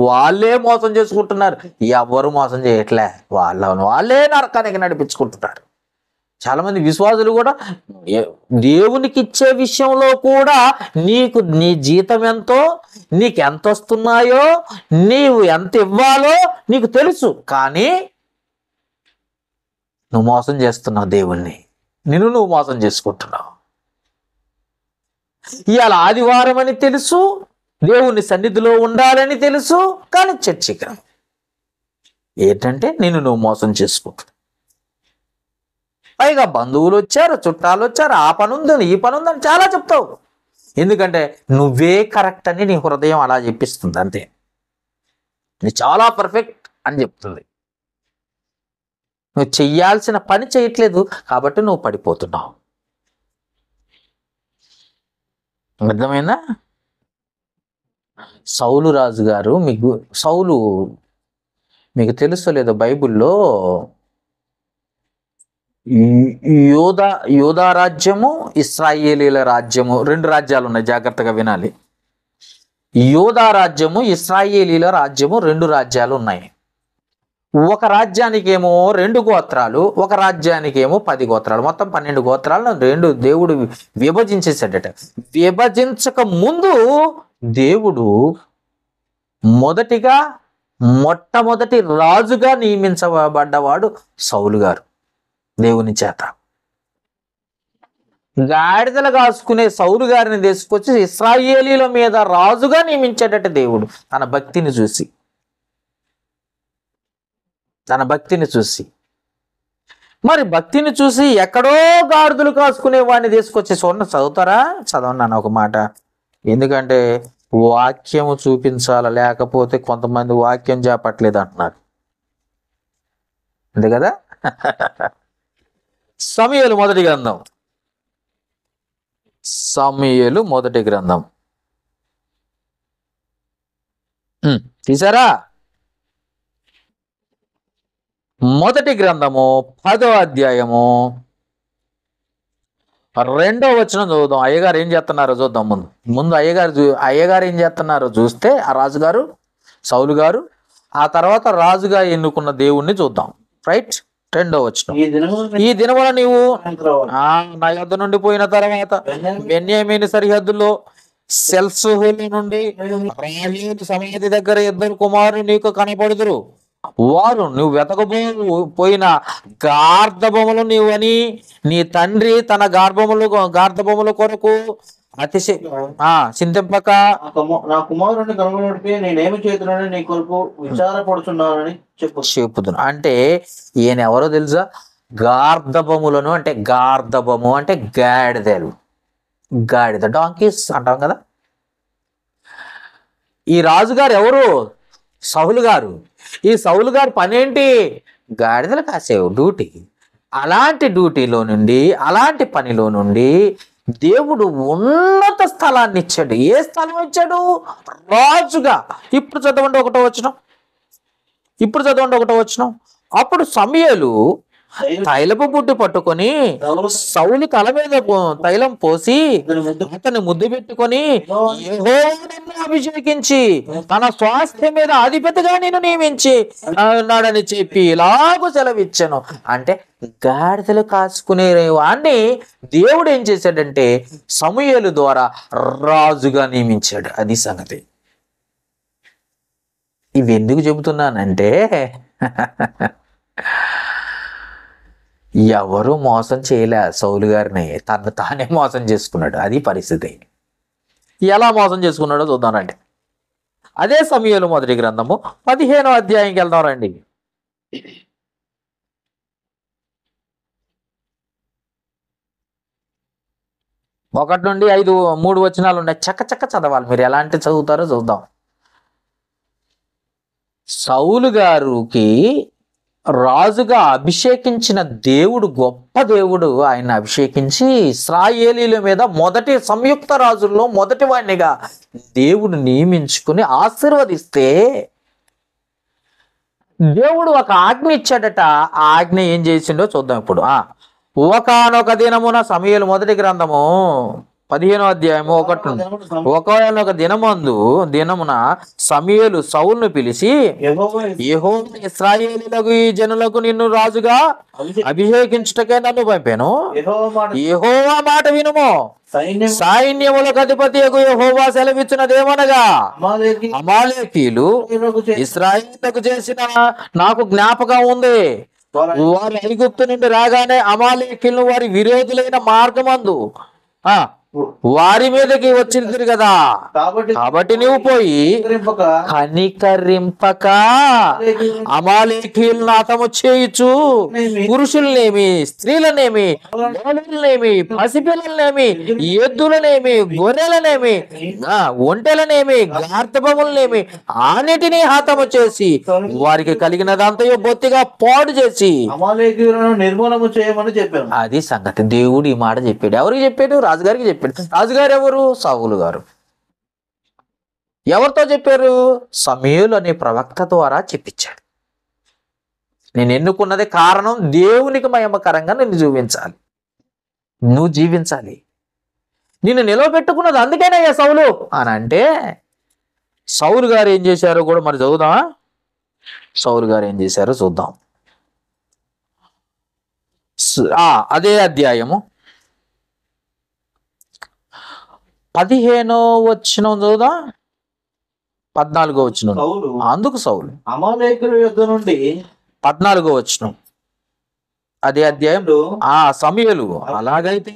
వాళ్ళే మోసం చేసుకుంటున్నారు. ఎవరు మోసం చేయట్లే, వాళ్ళే నరకానికి నడిపించుకుంటున్నారు. చాలా మంది విశ్వాసులు కూడా దేవునికి ఇచ్చే విషయంలో కూడా నీ జీతం ఎంతో, నీకు ఎంత వస్తున్నాయో, నీవు ఎంత ఇవ్వాలో నీకు తెలుసు. కానీ నువ్వు మోసం చేస్తున్నావు దేవుణ్ణి, నువ్వు మోసం చేసుకుంటున్నావు. ఇవాళ ఆదివారం అని తెలుసు, దేవుని సన్నిధిలో ఉండాలని తెలుసు, కానీ చర్చికి రా. ఏంటంటే నువ్వు మోసం చేసుకుంటున్నావు. పైగా బంధువులు వచ్చారు, చుట్టాలు వచ్చారు, ఆ పని ఉందని, ఈ పని ఉందని చాలా చెప్తావు. ఎందుకంటే నువ్వే కరెక్ట్ అని నీ హృదయం అలా చెప్పిస్తుంది. అంతే, నీ చాలా పర్ఫెక్ట్ అని చెప్తుంది. నువ్వు చెయ్యాల్సిన పని చేయట్లేదు కాబట్టి నువ్వు పడిపోతున్నావు. అర్థమైందా? సౌలు రాజు గారు, సౌలు మీకు తెలుసో లేదో, బైబిల్లో యోధా రాజ్యము, ఇశ్రాయేలీల రాజ్యము, 2 రాజ్యాలు ఉన్నాయి. జాగ్రత్తగా వినాలి. యోధా రాజ్యము, ఇశ్రాయేలీల రాజ్యము, 2 రాజ్యాలు ఉన్నాయి. ఒక రాజ్యానికేమో 2 గోత్రాలు, ఒక రాజ్యానికేమో 10 గోత్రాలు, మొత్తం 12 గోత్రాలను దేవుడు విభజించేసాడట. విభజించక ముందు దేవుడు మొట్టమొదటి రాజుగా నియమించబడ్డవాడు సౌలు గారు దేవుని చేత. గాడిదలు కాసుకునే సౌలు గారిని తీసుకొచ్చి ఇశ్రాయేలీల మీద రాజుగా నియమించాడట దేవుడు, తన భక్తిని చూసి. మరి భక్తిని చూసి ఎక్కడో గాడిదలు కాసుకునే వాడిని తీసుకొచ్చి చదువుతారా? చదవన్నాను ఒక మాట. ఎందుకంటే వాక్యము చూపించాల, లేకపోతే కొంతమంది వాక్యం చేపట్లేదు అంటున్నారు. అంతే కదా? సమూయేలు మొదటి గ్రంథం తీసారా? మొదటి గ్రంథము 10వ అధ్యాయము 2వ వచనం చదువుదాం. అయ్యగారు ఏం చేస్తున్నారో చూద్దాం. ముందు అయ్యగారు ఏం చేస్తున్నారో చూస్తే, ఆ రాజుగారు సౌలు గారు, ఆ తర్వాత రాజుగా ఎన్నుకున్న దేవుణ్ణి చూద్దాం. రైట్? 2వ వచనం. ఈ దినమున నీవు నా యొద్ద నుండి పోయిన తర్వాత బెన్యామీను సరిహద్దులో సెల్సహు నుండి రాహేలు సమాధి దగ్గర 2 కుమారులు నీకు కనపడుదురు. వారు నువ్వు వెతకబోయిన గార్ధబొమ్మలు నీవని నీ తండ్రి తన గార్ధబొమ్మల కొరకు చింతింపక నా కుమారుని కనుగొనడానికి నేనేమి చేతున్నానని నీ కొరకు విచారపడుతున్నానని చెప్పుతున్నా. అంటే ఈయన ఎవరో తెలుసా? గార్ధబొములను అంటే గార్ధబొము అంటే గాడిద డాంకీస్ అంటాం కదా. ఈ రాజుగారు ఎవరు? సౌలు గారు. ఈ సౌలు గారు పనేంటి? గాడిదలు కాసేవు డ్యూటీ. అలాంటి డ్యూటీలో నుండి, అలాంటి పనిలో నుండి దేవుడు ఉన్నత స్థలాన్ని ఇచ్చాడు. ఏ స్థలం ఇచ్చాడు? రాజుగా. ఇప్పుడు చదవండి ఒకటో వచనం. అప్పుడు సమూయేలు తైలపు బుడ్డి పట్టుకొని సౌలు తల మీద తైలం పోసి అతన్ని ముద్దు పెట్టుకొని యెహోవాను అభిషేకించి తన స్వాస్థ్యం మీద అధిపతిగా నేను నియమించి అన్నాడని చెప్పి ఇలాగూ సెలవిచ్చాను. అంటే గాడిదలు కాసుకునే వాడిని దేవుడు ఏం చేశాడంటే సమూయేలు ద్వారా రాజుగా నియమించాడు. అది సంగతి. ఇవి ఎందుకు చెబుతున్నానంటే ఎవరు మోసం చేయలే సౌలు గారిని, తను తానే మోసం చేసుకున్నాడు. అది పరిస్థితి. ఎలా మోసం చేసుకున్నాడో చూద్దామండి. అదే సమూయేలు మొదటి గ్రంథము 15వ అధ్యాయంకి వెళ్దాం రండి. ఒకటి నుండి 3 వచనాలు ఉన్నాయి. చక్క చదవాలి. మీరు ఎలాంటి చదువుతారో చూద్దాం. సౌలు గారికి రాజుగా అభిషేకించిన దేవుడు, గొప్ప దేవుడు ఆయన అభిషేకించి ఇశ్రాయేలీల మీద మొదటి సంయుక్త రాజుల్లో మొదటి వాడినిగా దేవుడు నియమించుకుని ఆశీర్వదిస్తే దేవుడు ఒక ఆజ్ఞ ఇచ్చాడట. ఆ ఆజ్ఞ ఏం చేసిండో చూద్దాం ఇప్పుడు. ఒకానొక దినమున సమూయేలు మొదటి గ్రంథము 15వ అధ్యాయము 1 ఒకనొక దినమున సమూయేలు సౌలును పిలిచి యెహోవా ఇశ్రాయేలీయులకు ఈ జనులకు నిన్ను రాజుగా అభిషేకించుటకే నన్ను పంపాను. యెహోవా మాట వినుము. సైన్యములకు అధిపతియగు యెహోవా సెలవిచ్చినదేమనగా అమాలేకీయులు ఇశ్రాయేలులకు చేసిన నాకు జ్ఞాపకం ఉంది. వారు ఐగుప్తు నుండి రాగానే అమాలేకీయులను వారి విరోధులైన మార్గమందు వారి మీదకి వచ్చింది కదా. కాబట్టి నువ్వు పోయి కనికరింపక అమాలేకీయులను హతము చేయుచు పురుషులనేమి, స్త్రీలనేమి, బాలులనేమి, పసిపిల్లలనేమి, ఎద్దులనేమి, గొర్రెలనేమి, ఒంటెలనేమి, గార్ధబొమ్మలనేమి అన్నిటినీ హతము చేసి వారికి కలిగినదంతయో బొత్తిగా పాడు చేసి అమాలేకీయులను నిర్మూలన చేయమని చెప్పాను. అది సంగతి. దేవుడు ఈ మాట చెప్పాడు. ఎవరికి చెప్పాడు? రాజుగారికి చెప్పాడు. రాజుగారు ఎవరు? సౌలు గారు. ఎవరితో చెప్పారు? సమూయేలు అనే ప్రవక్త ద్వారా చెప్పించాడు. నేను ఎన్నుకున్నదే కారణం దేవునికి మహిమకరంగా నిన్ను చూపించాలి, నువ్వు జీవించాలి. నిన్ను నిలవబెట్టుకున్నది అందుకేనయ్యా సౌలు అని అంటే, సౌలు గారు ఏం చేశారో కూడా మరి చదువుదామా? సౌలు గారు ఏం చేశారో చూద్దాం. అదే అధ్యాయము 15వ వచనం చదువుదాం. 14వ వచనం. అందుకు సౌలు అమాలేకుల యుద్ధ నుండి 14వ వచనం అదే అధ్యాయం. సమూయేలు అలాగైతే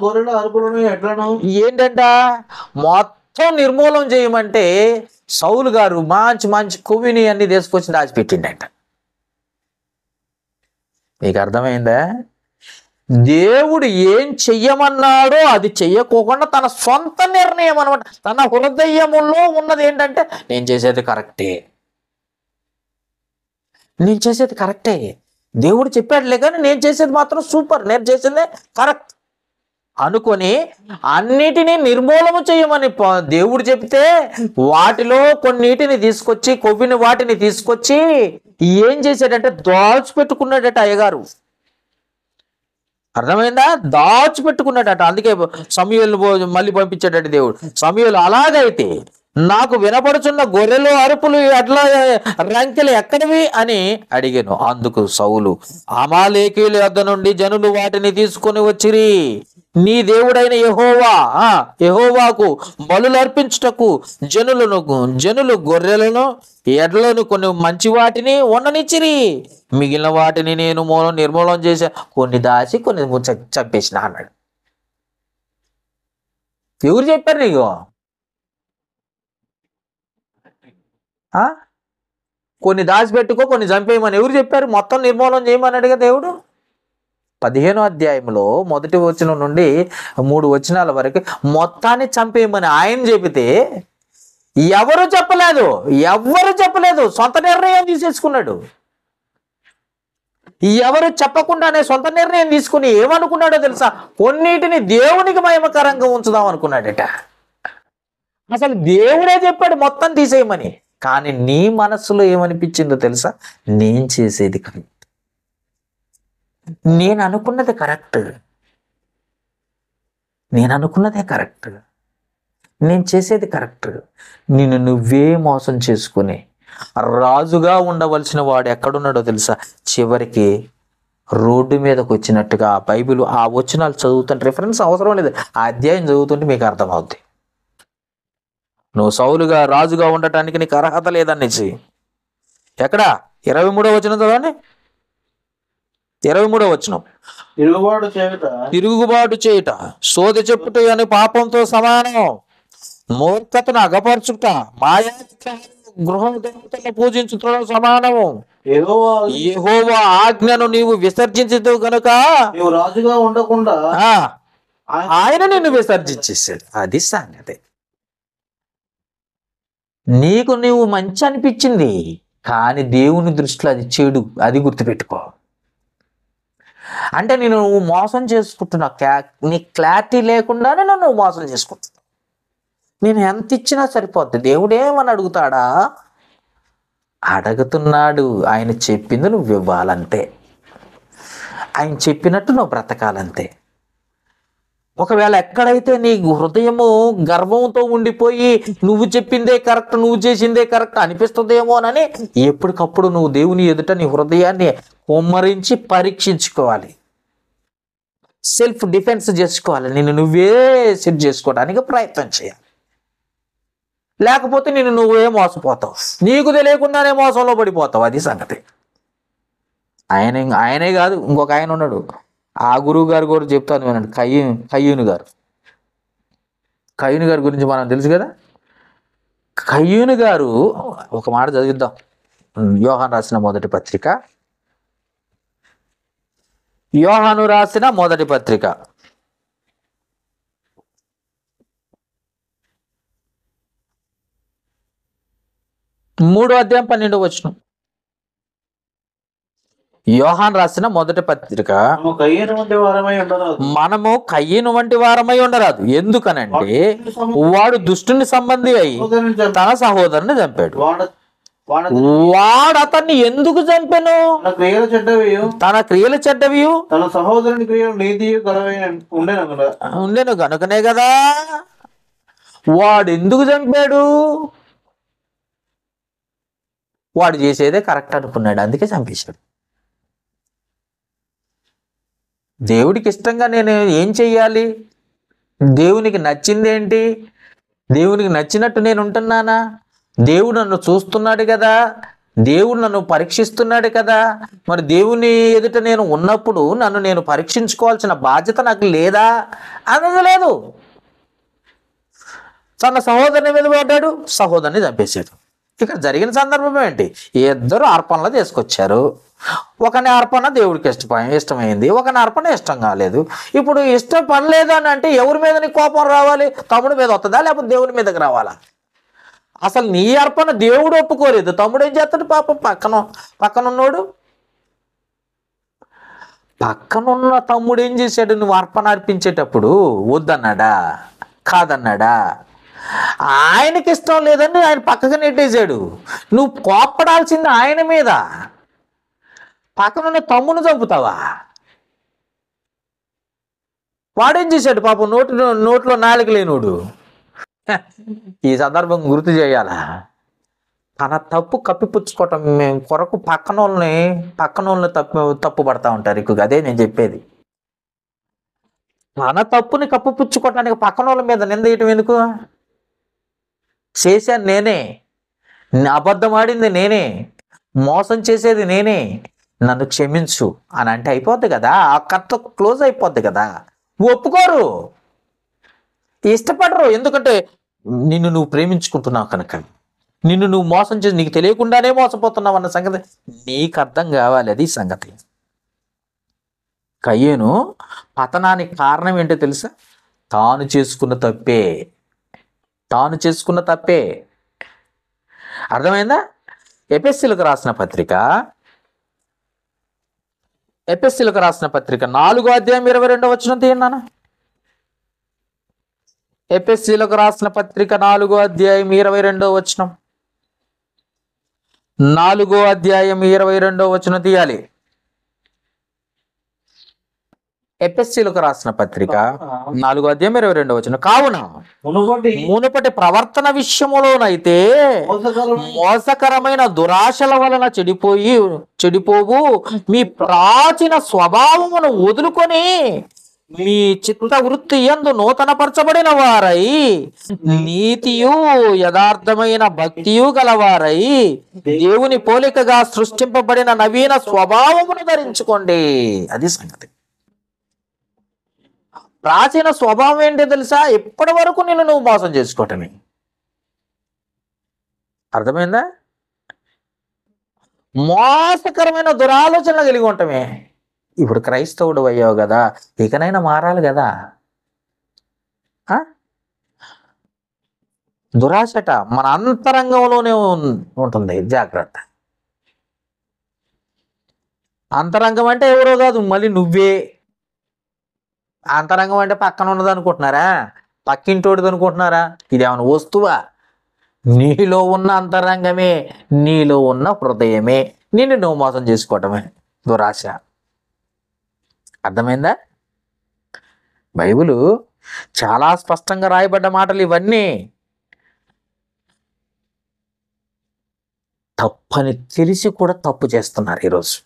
గొర్రెల అరుపులను ఎట్లను ఏంటంట మొత్తం నిర్మూలన చేయమంటే సౌలు గారు మంచి కొవ్విని అన్ని తీసుకొచ్చి దాచిపెట్టిండట. మీకు అర్థమైందా? దేవుడు ఏం చెయ్యమన్నాడో అది చెయ్యకోకుండా తన సొంత నిర్ణయం అనమాట. తన హృదయములో ఉన్నది ఏంటంటే నేను చేసేది కరెక్టే, దేవుడు చెప్పాడులే కానీ నేను చేసేది మాత్రం సూపర్, నేను చేసేదే కరెక్ట్ అనుకొని అన్నిటినీ నిర్మూలన చేయమని దేవుడు చెప్తే వాటిలో కొన్నిటిని తీసుకొచ్చి, కొవ్విని వాటిని తీసుకొచ్చి ఏం చేశాడంటే దాచిపెట్టుకున్నాడట అయ్యగారు. అర్థమైందా? దాచిపెట్టుకున్నాడట. అందుకే సమూయేలు మళ్ళీ పంపించాడట దేవుడు. సమూయేలు అలాగైతే నాకు వినపడుచున్న గొర్రెలు అరుపులు ఎడ్ల రంకెలు ఎక్కడివి అని అడిగాను. అందుకు సౌలు అమాలేకీయుల యొద్ద నుండి జనులు వాటిని తీసుకొని వచ్చిరి, నీ దేవుడైన యెహోవాకు బలులర్పించుటకు జనులు గొర్రెలను ఎడ్లను కొన్ని మంచి వాటిని ఉండనిచ్చిరి, మిగిలిన వాటిని నేను నిర్మూలన చేసా, కొన్ని దాచి కొన్ని చంపేసిన అన్నాడు. ఎవరు చెప్పారు నీకు? కొన్ని దాచిపెట్టుకో, కొన్ని చంపేయమని ఎవరు చెప్పారు? మొత్తం నిర్మూలన చేయమన్నాడుగా దేవుడు. 15వ అధ్యాయంలో 1వ వచనం నుండి 3 వచనాల వరకు మొత్తాన్ని చంపేయమని ఆయన చెబితే ఎవరు చెప్పలేదు, సొంత నిర్ణయం తీసేసుకున్నాడు. ఎవరు చెప్పకుండానే సొంత నిర్ణయం తీసుకుని ఏమనుకున్నాడో తెలుసా? కొన్నిటిని దేవునికి మహిమకరంగా ఉంచుదాం అనుకున్నాడట. అసలు దేవుడే చెప్పాడు మొత్తం తీసేయమని, కానీ నీ మనస్సులో ఏమనిపించిందో తెలుసా? నేను చేసేది కరెక్ట్, నేను అనుకున్నదే కరెక్ట్, నేను చేసేది కరెక్ట్. నిన్ను నువ్వే మోసం చేసుకుని రాజుగా ఉండవలసిన వాడు ఎక్కడున్నాడో తెలుసా? చివరికి రోడ్డు మీదకి వచ్చినట్టుగా బైబిల్ ఆ వచనాలు చదువుతుంటే రిఫరెన్స్ అవసరం లేదు, ఆ అధ్యాయం చదువుతుంటే మీకు అర్థమవుద్ది. నువ్వు సౌలుగా రాజుగా ఉండటానికి నీకు అర్హత లేదనేసి. ఎక్కడ? 23వ వచనం చదవండి. 23వ వచనం. తిరుగుబాటు చేయుట సోదె చెప్పుట అని పాపంతో సమానం, మూర్ఖతను అగపరచుట మాయా గృహ దేవతలను పూజించుట సమానము. యెహోవా ఆజ్ఞను నీవు విసర్జించదు గనుక నీవు రాజుగా ఉండకుండా ఆయన నిన్ను విసర్జించేసాడు. అది సంగతి. నీకు నీవు మంచి అనిపించింది, కానీ దేవుని దృష్టిలో అది చెడు. అది గుర్తుపెట్టుకో. అంటే నేను నువ్వు మోసం చేసుకుంటున్నావు, నీ క్లారిటీ లేకుండానే నువ్వు మోసం చేసుకుంటున్నావు. నేను ఎంత ఇచ్చినా సరిపోద్ది, దేవుడేమని అడుగుతాడా? అడుగుతున్నాడు. ఆయన చెప్పింది నువ్వు ఇవ్వాలంతే, ఆయన చెప్పినట్టు నువ్వు బ్రతకాలంతే. ఒకవేళ ఎక్కడైతే నీ హృదయము గర్వంతో ఉండిపోయి నువ్వు చెప్పిందే కరెక్ట్, నువ్వు చేసిందే కరెక్ట్ అనిపిస్తుందేమోనని ఎప్పటికప్పుడు నువ్వు దేవుని ఎదుట నీ హృదయాన్ని కుమ్మరించి పరీక్షించుకోవాలి, సెల్ఫ్ డిఫెన్స్ చేసుకోవాలి, నిన్ను నువ్వే సెట్ చేసుకోవడానికి ప్రయత్నం చేయాలి. లేకపోతే నిన్ను నువ్వే మోసపోతావు, నీకు తెలియకుండానే మోసంలో పడిపోతావు. అది సంగతి. ఆయనే కాదు, ఇంకొక ఆయన ఉన్నాడు, ఆ గురువు గారు కూడా చెప్తాను వినండి. కయ్యూను గారి గురించి మనం తెలుసు కదా. కయ్యూను గారు ఒక మాట చదివిద్దాం. యోహాను రాసిన మొదటి పత్రిక 3వ అధ్యాయం 12వ వచనం. యోహాను రాసిన మొదటి పత్రిక. మనము కయ్యను వంటి వారమై ఉండరాదు, ఎందుకనంటే వాడు దుష్టుని సంబంధి అయి తన సహోదరుని చంపాడు. వాడు అతన్ని ఎందుకు చంపాను? తన క్రియలు చెడ్డవి, తన సహోదరుని క్రియలు నీతి ఉండేను గనుకనే కదా. వాడు ఎందుకు చంపాడు? వాడు చేసేదే కరెక్ట్ అనుకున్నాడు, అందుకే చంపేశాడు. దేవుడికి ఇష్టంగా నేను ఏం చెయ్యాలి? దేవునికి నచ్చిందేంటి? దేవునికి నచ్చినట్టు నేను ఉంటున్నానా? దేవుడు నన్ను చూస్తున్నాడు కదా, దేవుడు నన్ను పరీక్షిస్తున్నాడు కదా. మరి దేవుని ఎదుట నేను ఉన్నప్పుడు నన్ను నేను పరీక్షించుకోవాల్సిన బాధ్యత నాకు లేదా? అనేది లేదు. తన సహోదరుని మీద పడ్డాడు, సహోదరుని చంపేశాడు. ఇక్కడ జరిగిన సందర్భం ఏంటి? ఇద్దరు అర్పణలు తీసుకొచ్చారు. ఒకని అర్పణ దేవుడికి ఇష్టమైంది, ఒకని అర్పణ ఇష్టం కాలేదు. ఇప్పుడు ఇష్టపడలేదు అని అంటే ఎవరి మీద నీ కోపం రావాలి? తమ్ముడి మీద వస్తుందా, లేకపోతే దేవుని మీదకి రావాలా? అసలు నీ అర్పణ దేవుడు ఒప్పుకోలేదు, తమ్ముడు ఏం చేస్తాడు? పాపం పక్కనున్నోడు, పక్కనున్న తమ్ముడు ఏం చేశాడు? నువ్వు అర్పణ అర్పించేటప్పుడు వద్దన్నాడా, కాదన్నాడా? ఆయనకి ఇష్టం లేదని ఆయన పక్కకు నెట్టేశాడు. నువ్వు కోప్పడాల్సింది ఆయన మీద, పక్కనున్న తమ్ముని చంపుతావా? వాడేం చేశాడు? పాపం నోట్లో నాలుక లేనోడు. ఈ సందర్భం గుర్తు చేయాలా? తన తప్పు కప్పిపుచ్చుకోవటం కొరకు పక్కనోళ్ళని తప్పు పడతా ఉంటారు ఎక్కువగా. అదే నేను చెప్పేది. తన తప్పుని కప్పిపుచ్చుకోవటానికి పక్కన వాళ్ళ మీద నింద వేయటం ఎందుకు? చేశాను నేనే, అబద్ధం ఆడింది నేనే, మోసం చేసేది నేనే, నన్ను క్షమించు అని అంటే అయిపోద్ది కదా, ఆ కథ క్లోజ్ అయిపోద్ది కదా. ఒప్పుకోరు, ఇష్టపడరు. ఎందుకంటే నిన్ను నువ్వు ప్రేమించుకుంటున్నావు కనుక, నిన్ను నువ్వు మోసం చేసి నీకు తెలియకుండానే మోసపోతున్నావు అన్న సంగతి నీకు అర్థం కావాలి. అది సంగతి. కయ్యేను పతనానికి కారణం ఏంటో తెలుసా? తాను చేసుకున్న తప్పే. అర్థమైందా? ఎఫెసీయులకు రాసిన పత్రిక 4వ అధ్యాయం 22వ వచనం తీయండి నాన్న. ఎఫెసీయులకు రాసిన పత్రిక 4వ అధ్యాయం 22వ వచనం. 4వ అధ్యాయం 22వ వచనం తీయాలి. ఎఫెసీయులకు రాసిన పత్రిక 4వ అధ్యాయం 22వ వచనం. కావున మునుపటి ప్రవర్తన విషయములోనైతే మోసకరమైన దురాశల వలన చెడిపోవు మీ ప్రాచీన స్వభావమును వదులుకొని మీ చిత్త వృత్తి యందు నూతనపరచబడిన వారై నీతియు యథార్థమైన భక్తియు గలవారై దేవుని పోలికగా సృష్టింపబడిన నవీన స్వభావమును ధరించుకోండి. అది సంగతి. ప్రాచీన స్వభావం ఏంటో తెలుసా? ఇప్పటి వరకు నువ్వు మోసం చేసుకోవటమే. అర్థమైందా? మోసకరమైన దురాలోచనలు కలిగి ఉండటమే. ఇప్పుడు క్రైస్తవుడు అయ్యావు కదా, ఇకనైనా మారాలి కదా. దురాశట మన అంతరంగంలోనే ఉంటుంది. జాగ్రత్త. అంతరంగం అంటే ఎవరో కాదు, మళ్ళీ నువ్వే. అంతరంగం అంటే పక్కన ఉన్నది అనుకుంటున్నారా? పక్కింటోడిది అనుకుంటున్నారా? ఇదేమన్నా వస్తువా? నీలో ఉన్న అంతరంగమే, నీలో ఉన్న హృదయమే నిన్ను నువ్వు మోసం చేసుకోవటమే దురాశ. అర్థమైందా? బైబిలు చాలా స్పష్టంగా రాయబడ్డ మాటలు ఇవన్నీ. తప్పని తెలిసి కూడా తప్పు చేస్తున్నారు ఈరోజు.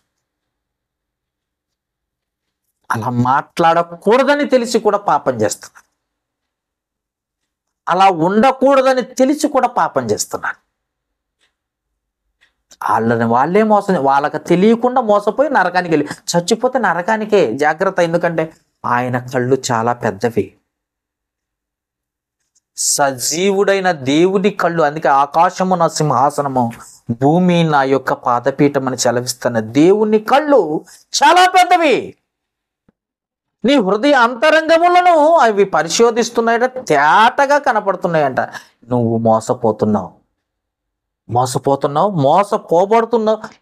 అలా మాట్లాడకూడదని తెలిసి కూడా పాపం చేస్తున్నారు. అలా ఉండకూడదని తెలిసి కూడా పాపం చేస్తున్నారు. వాళ్ళే మోసం, వాళ్ళకి తెలియకుండా మోసపోయి నరకానికి వెళ్ళి చచ్చిపోతే నరకానికే. జాగ్రత్త. ఎందుకంటే ఆయన కళ్ళు చాలా పెద్దవి. సజీవుడైన దేవుడి కళ్ళు. అందుకే ఆకాశము నా సింహాసనము, భూమి నా యొక్క పాదపీఠం అని సెలవిస్తున్న దేవుని కళ్ళు చాలా పెద్దవి. నీ హృదయ అంతరంగములను అవి పరిశోధిస్తున్నాయట, తేటగా కనపడుతున్నాయంట. నువ్వు మోసపోబడుతున్నావు,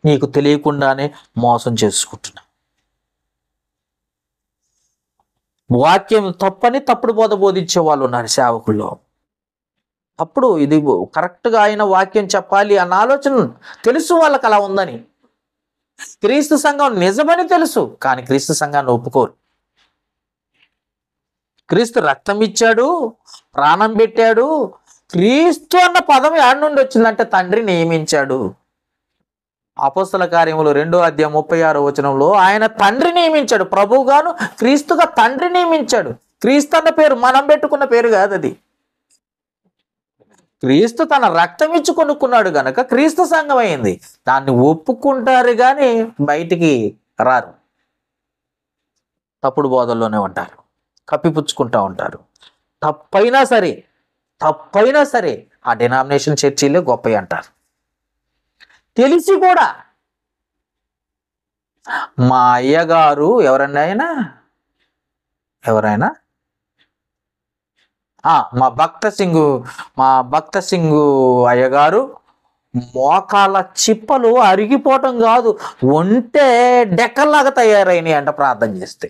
నీకు తెలియకుండానే మోసం చేసుకుంటున్నావు. వాక్యం తప్పని తప్పుడు బోధించే వాళ్ళు ఉన్నారు సేవకుల్లో. అప్పుడు ఇది కరెక్ట్గా ఆయన వాక్యం చెప్పాలి అన్న ఆలోచన తెలుసు వాళ్ళకి అలా ఉందని. క్రీస్తు సంఘం నిజమని తెలుసు, కానీ క్రీస్తు సంఘాన్ని ఒప్పుకోరు. క్రీస్తు రక్తం ఇచ్చాడు, ప్రాణం పెట్టాడు. క్రీస్తు అన్న పదం యాడ్ నుండి వచ్చిందంటే తండ్రి నియమించాడు. అపోస్తల కార్యములు 2వ అధ్యాయం 36వ వచనంలో ఆయన తండ్రి నియమించాడు. ప్రభువుగాను క్రీస్తుగా తండ్రి నియమించాడు. క్రీస్తు అన్న పేరు మనం పెట్టుకున్న పేరు కాదు అది. క్రీస్తు తన రక్తం ఇచ్చి కొనుక్కున్నాడు గనక క్రీస్తు సంఘం అయింది. దాన్ని ఒప్పుకుంటారు కానీ బయటికి రారు. తప్పుడు బోధల్లోనే ఉంటారు, కప్పిపుచ్చుకుంటా ఉంటారు. తప్పైనా సరే ఆ డినామినేషన్ చర్చిలే గొప్పవి అంటారు. తెలిసి కూడా. మా అయ్యగారు ఎవరైనా మా భక్త సింగు అయ్యగారు మోకాళ్ళ చిప్పలు అరిగిపోవటం కాదు, ఒంటే డెక్కల్లాగా తయారైనాయి అంట ప్రార్థన చేస్తే.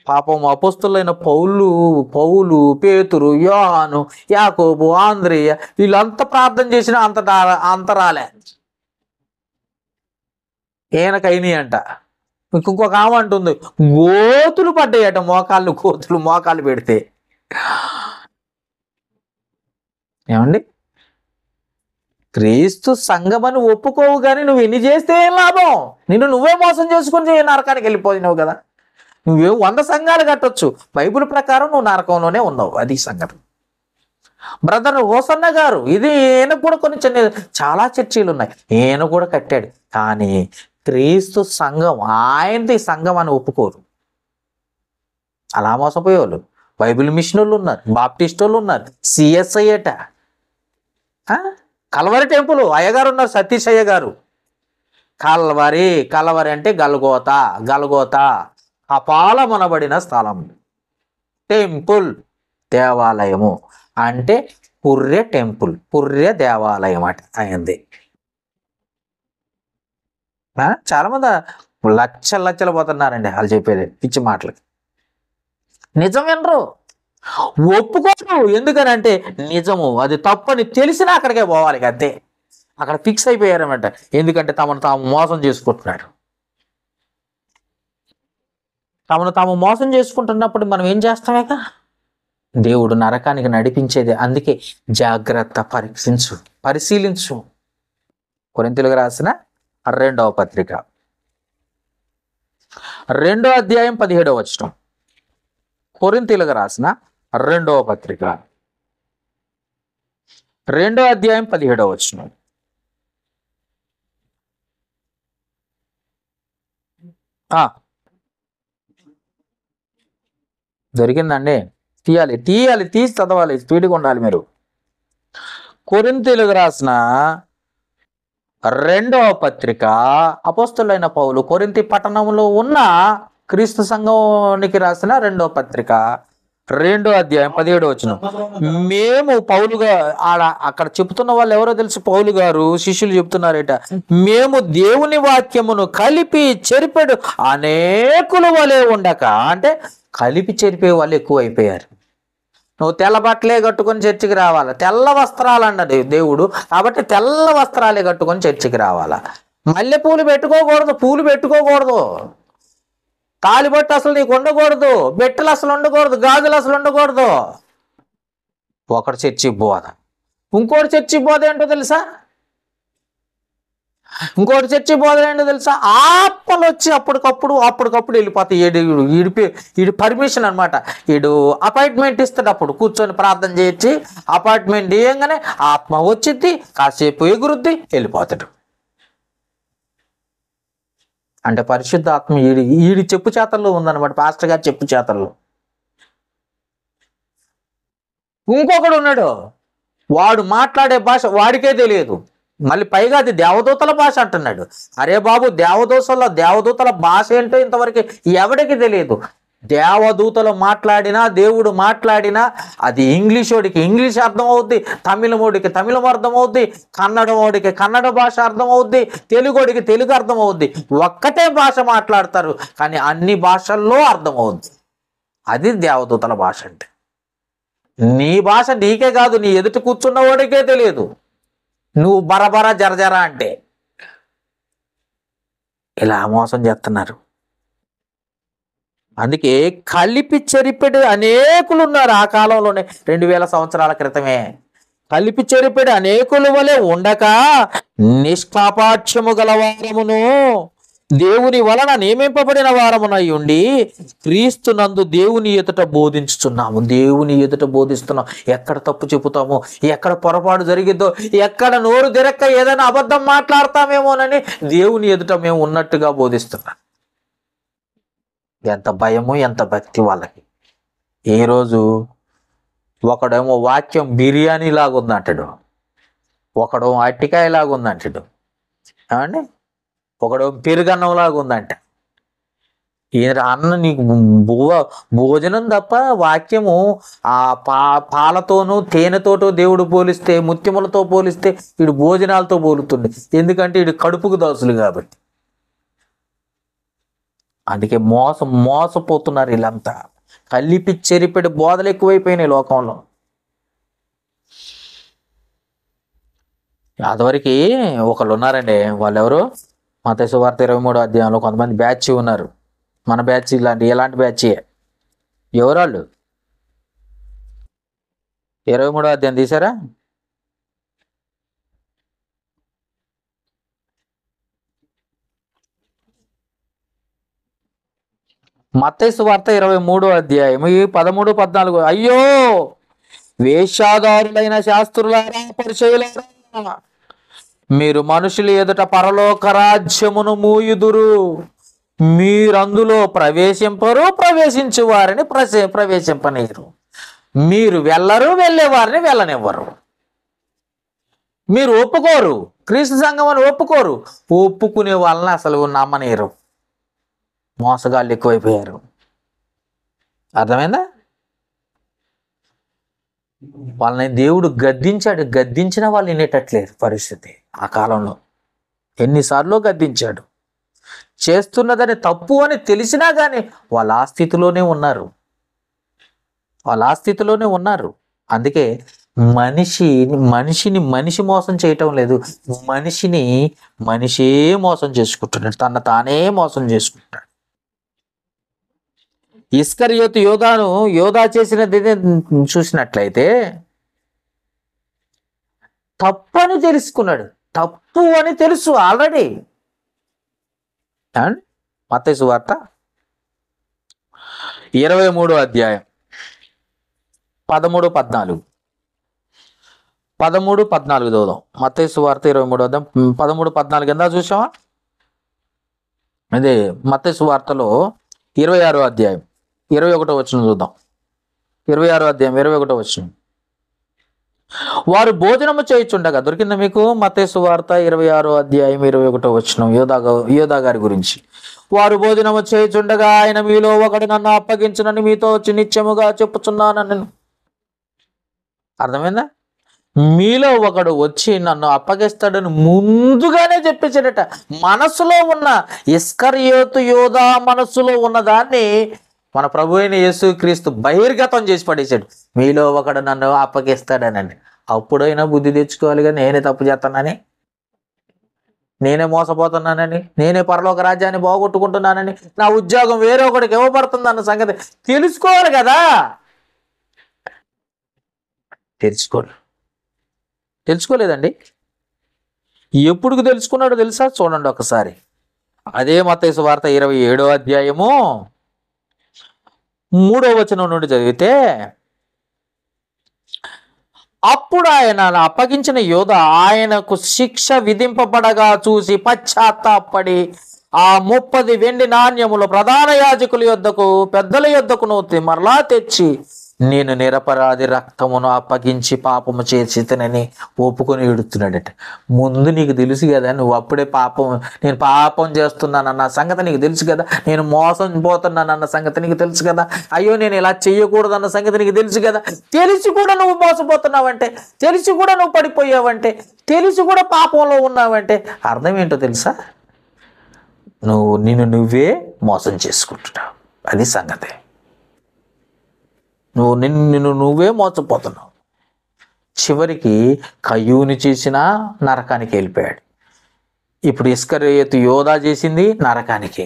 పాపం అపోస్తులైన పౌలు, పేతురు, యోహాను, యాకోబు, ఆంద్రేయ వీళ్ళంతా ప్రార్థన చేసినా అంత రాలే. ఈయనకైనాయి అంట. ఇంకొక ఆమె అంటుంది గోతులు పడ్డాయట, మోకాళ్ళు పెడితే. ఏమండి? క్రీస్తు సంఘమని ఒప్పుకోవు కానీ నువ్వు ఎన్ని చేస్తే ఏం లాభం? నిన్ను నువ్వే మోసం చేసుకొని నరకానికి వెళ్ళిపోయినావు కదా. నువ్వేం 100 సంఘాలు కట్టొచ్చు, బైబిల్ ప్రకారం నువ్వు నరకంలోనే ఉన్నావు. అది సంగతి. బ్రదర్ హోసన్న గారు, ఇది ఈయన కూడా కొన్ని చాలా చర్చీలు ఉన్నాయి, ఈయన కూడా కట్టాడు. కానీ క్రీస్తు సంఘం ఆయనది సంఘం అని ఒప్పుకోరు. అలా మోసపోయేవాళ్ళు బైబిల్ మిషన్ వాళ్ళు ఉన్నారు, బాప్టిస్ట్ వాళ్ళు ఉన్నారు, సిఎస్ఐ అట, కల్వరి టెంపుల్ అయ్యగారు ఉన్నారు, సతీష్ అయ్య గారు. కల్వరి అంటే గల్గోత అపాలమనబడిన స్థలం. టెంపుల్ దేవాలయము అంటే పుర్రె టెంపుల్, పుర్రె దేవాలయం అట అయింది. చాలా మంది లక్షలు పోతున్నారండి వాళ్ళు చెప్పేది పిచ్చి మాటలకి. నిజం వినరు, ఒప్పుకోరు. ఎందుకనంటే నిజము అది తప్పని తెలిసినా అక్కడికే పోవాలి, అంతే. అక్కడ ఫిక్స్ అయిపోయారన్నమాట. ఎందుకంటే తమను తాము మోసం చేసుకుంటున్నాడు. తమను తాము మోసం చేసుకుంటున్నప్పుడు మనం ఏం చేస్తామేక? దేవుడు నరకానికి నడిపించేది. అందుకే జాగ్రత్త, పరిశీలించు. కొరింథీయులకు రాసిన 2వ పత్రిక 2వ అధ్యాయం 17వ వచనం. కొరింథీయులకు రాసిన 2వ పత్రిక 2వ అధ్యాయం 17వ వచనం. దొరికిందండి? తీసి చదవాలి, స్పీడ్గా ఉండాలి మీరు. కొరింథీయులకు రాసిన 2వ పత్రిక, అపోస్తలుడైన పౌలు కొరింథీ పట్టణంలో ఉన్న క్రీస్తు సంఘానికి రాసిన 2వ పత్రిక 2వ అధ్యాయం 17వ వచనం. మేము పౌలుగా అక్కడ చెప్తున్న వాళ్ళు ఎవరో తెలుసు, పౌలు గారు శిష్యులు చెప్తున్నారట, మేము దేవుని వాక్యమును కలిపి చెరిపెడు అనేకుల వలె ఉండక, అంటే కలిపి చెరిపే వాళ్ళు ఎక్కువ అయిపోయారు. నువ్వు తెల్ల బట్టలే కట్టుకొని చర్చికి రావాలా, తెల్ల వస్త్రాలు అన్నది దేవుడు, కాబట్టి తెల్ల వస్త్రాలే కట్టుకొని చర్చికి రావాలా. మల్లె పూలు పెట్టుకోకూడదు, తాలిబొట్టు అసలు నీకు ఉండకూడదు, బెట్టలు అసలు ఉండకూడదు, గాజులు అసలు ఉండకూడదు. ఒకటి చర్చి బోధ, ఇంకోటి చర్చి బోధ ఏంటో తెలుసా? ఆత్మలు వచ్చి అప్పటికప్పుడు వెళ్ళిపోతాయి. ఈడు పర్మిషన్ అనమాట. ఈడు అపాయింట్మెంట్ ఇస్తాడు, అప్పుడు కూర్చొని ప్రార్థన చేయొచ్చి అపాయింట్మెంట్ ఇవ్వగానే ఆత్మ వచ్చింది, కాసేపు ఎగురుద్ది, వెళ్ళిపోతాడు. అంటే పరిశుద్ధ ఆత్మ ఈడి చెప్పు చేతల్లో ఉందన్నమాట, పాస్టర్ గారు చెప్పు చేతల్లో. ఇంకొకడు ఉన్నాడు, వాడు మాట్లాడే భాష వాడికే తెలియదు, మళ్ళీ పైగా అది దేవదూతల భాష అంటున్నాడు. అరే బాబు, దేవదూతల భాష ఏంటో ఇంతవరకు ఎవడికి తెలియదు. దేవదూతలు మాట్లాడినా, దేవుడు మాట్లాడినా అది ఇంగ్లీషోడికి ఇంగ్లీష్ అర్థం అవుద్ది, తమిళమోడికి తమిళం అర్థం అవుద్ది, కన్నడమోడికి కన్నడ భాష అర్థం అవుద్ది, తెలుగోడికి తెలుగు అర్థం అవుద్ది. ఒక్కటే భాష మాట్లాడతారు కానీ అన్ని భాషల్లో అర్థం అవుద్ది. అది దేవదూతల భాష అంటే. నీ భాష నీకే కాదు, నీ ఎదుటి కూర్చున్న వాడికే తెలియదు, నువ్వు బరబర జరజర అంటే. ఇలా మోసం చేస్తున్నారు. అందుకే కలిపి చెరిపెడు అనేకులు ఉన్నారు. ఆ కాలంలోనే 2000 సంవత్సరాల క్రితమే కలిపి చెరిపెడు అనేకుల వలె ఉండక, నిష్కాపాఠ్యము గలవారమును దేవుని వలన నియమింపబడిన వారమునై ఉండి క్రీస్తునందు దేవుని ఎదుట బోధించుతున్నాము. దేవుని ఎదుట బోధిస్తున్నాం. ఎక్కడ తప్పు చెబుతామో, ఎక్కడ పొరపాటు జరిగిద్దో, ఎక్కడ నోరు తిరక్క ఏదైనా అబద్ధం మాట్లాడతామేమోనని దేవుని ఎదుట మేము ఉన్నట్టుగా బోధిస్తున్నాం. ఎంత భయము, ఎంత భక్తి వాళ్ళకి. ఈరోజు ఒకడేమో వాక్యం బిర్యానీ లాగుందంటాడు, ఒకడు అట్టికాయ లాగుందంటాడు, ఏమండి, ఒకడు పెరుగన్నం లాగా ఉందంట. అన్న నీకు భోజనం తప్ప వాక్యము ఆ పాలతోనూ తేనెతోటో దేవుడు పోలిస్తే, ముత్యములతో పోలిస్తే వీడు భోజనాలతో పోలుతుండే. ఎందుకంటే వీడు కడుపుకు దోసులు కాబట్టి. అందుకే మోసపోతున్నారు వీళ్ళంతా. కలిపి చెరిపెడి బోధలు ఎక్కువైపోయినాయి లోకంలో. అదివరకు ఒకళ్ళు ఉన్నారండి, వాళ్ళు ఎవరు, మత్తయి సువార్త 23వ అధ్యాయంలో కొంతమంది బ్యాచ్ ఉన్నారు. మన బ్యాచ్ ఎలాంటి బ్యాచ్? ఎవరాళ్ళు? 23వ అధ్యాయం తీసారా? మత్తయి సువార్త 23వ అధ్యాయం ఈ 13, 14. అయ్యో వేషాదారులైన శాస్త్రులారా, పరిచయులారా, మీరు మనుషుల ఎదుట పరలోక రాజ్యమును మూయుదురు, మీరందులో ప్రవేశింపరు, ప్రవేశించు వారిని ప్రవేశింపనీరు. మీరు వెళ్ళరు, వెళ్ళే వారిని వెళ్ళనివ్వరు. మీరు ఒప్పుకోరు, క్రీస్తు సంఘం అని ఒప్పుకోరు, ఒప్పుకునే వాళ్ళని అసలు నమ్మనీరు. మోసగాళ్ళు ఎక్కువైపోయారు. అర్థమైందా? వాళ్ళని దేవుడు గద్దించాడు, గద్దించిన వాళ్ళు వినేటట్లేరు పరిస్థితి. ఆ కాలంలో ఎన్నిసార్లు గద్దించాడు. చేస్తున్నదని తప్పు అని తెలిసినా కానీ వాళ్ళ ఆ స్థితిలోనే ఉన్నారు. అందుకే మనిషిని మనిషి మోసం చేయటం లేదు, మనిషే మోసం చేసుకుంటున్నాడు, తన తానే మోసం చేసుకుంటాడు. ఇస్కరియోతు యోధా చేసినది చూసినట్లయితే తప్పని తెలుసుకున్నాడు. తప్పు అని తెలుసు ఆల్రెడీ. మత్తయి సువార్త 23వ అధ్యాయం 13, 14. 13, 14 చదువుదాం. మత్తయి సువార్త 23వ అధ్యాయం 13, 14 కింద చూసావా? అదే మత్తయి సువార్తలో 26వ అధ్యాయం 21వ వచనం చూద్దాం. 26వ అధ్యాయం 21వ వచనం. వారు భోజనము చేయుచుండగా, దొరికిందా మీకు? మత్తయి సువార్త 26వ అధ్యాయం 21వ వచనం, యోధా గారి గురించి. వారు భోజనము చేయుచుండగా ఆయన, మీలో ఒకడు నన్ను అప్పగించునని మీతో వచ్చి నిత్యముగా చెప్పుచున్నానని. అర్థమైందా? మీలో ఒకడు వచ్చి నన్ను అప్పగిస్తాడని ముందుగానే చెప్పేసాడట. మనసులో ఉన్న ఇస్కరియోతు యోధా మనసులో ఉన్న దాన్ని మన ప్రభు అయిన యేసుక్రీస్తు బహిర్గతం చేసి పడేశాడు. మీలో ఒకడు నన్ను అప్పగిస్తాడనండి. అప్పుడైనా బుద్ధి తెచ్చుకోవాలిగా, నేనే తప్పు చేస్తున్నానని, నేనే మోసపోతున్నానని, నేనే పరలోక రాజ్యాన్ని బాగొట్టుకుంటున్నానని, నా ఉద్యోగం వేరే ఒకడికి ఇవ్వబడుతుందన్న సంగతి తెలుసుకోవాలి కదా. తెలుసుకోలేదండి. ఎప్పుడుకు తెలుసుకున్నాడో తెలుసా? చూడండి ఒకసారి. అదే మత్తయి సువార్త 27వ అధ్యాయము 3వ వచనం నుండి చదివితే, అప్పుడు ఆయన అప్పగించిన యోధ ఆయనకు శిక్ష విధింపబడగా చూసి పశ్చాత్తాపడి ఆ 30 వెండి నాణ్యములు ప్రధాన యాజకుల యొద్దకు, పెద్దల యొద్దకును మరలా తెచ్చి, నేను నిరపరాధి రక్తమును అప్పగించి పాపము చేసితనని ఒప్పుకొని ఎడుతున్నాడట. ముందు నీకు తెలుసు కదా, నువ్వు అప్పుడే నేను పాపం చేస్తున్నానన్న సంగతి నీకు తెలుసు కదా, నేను మోసం పోతున్నానన్న సంగతి నీకు తెలుసు కదా, అయ్యో నేను ఇలా చెయ్యకూడదన్న సంగతి నీకు తెలుసు కదా. తెలిసి కూడా నువ్వు మోసపోతున్నావంటే, తెలిసి కూడా నువ్వు పడిపోయావంటే, తెలిసి కూడా పాపంలో ఉన్నావంటే అర్థం ఏంటో తెలుసా? నువ్వే మోసం చేసుకుంటున్నావు. అది సంగతి. నువ్వే మోసపోతున్నావు. చివరికి కయ్యూని చేసినా నరకానికి వెళ్ళిపోయాడు. ఇప్పుడు ఇస్కరియోతు యోధా చేసింది నరకానికి.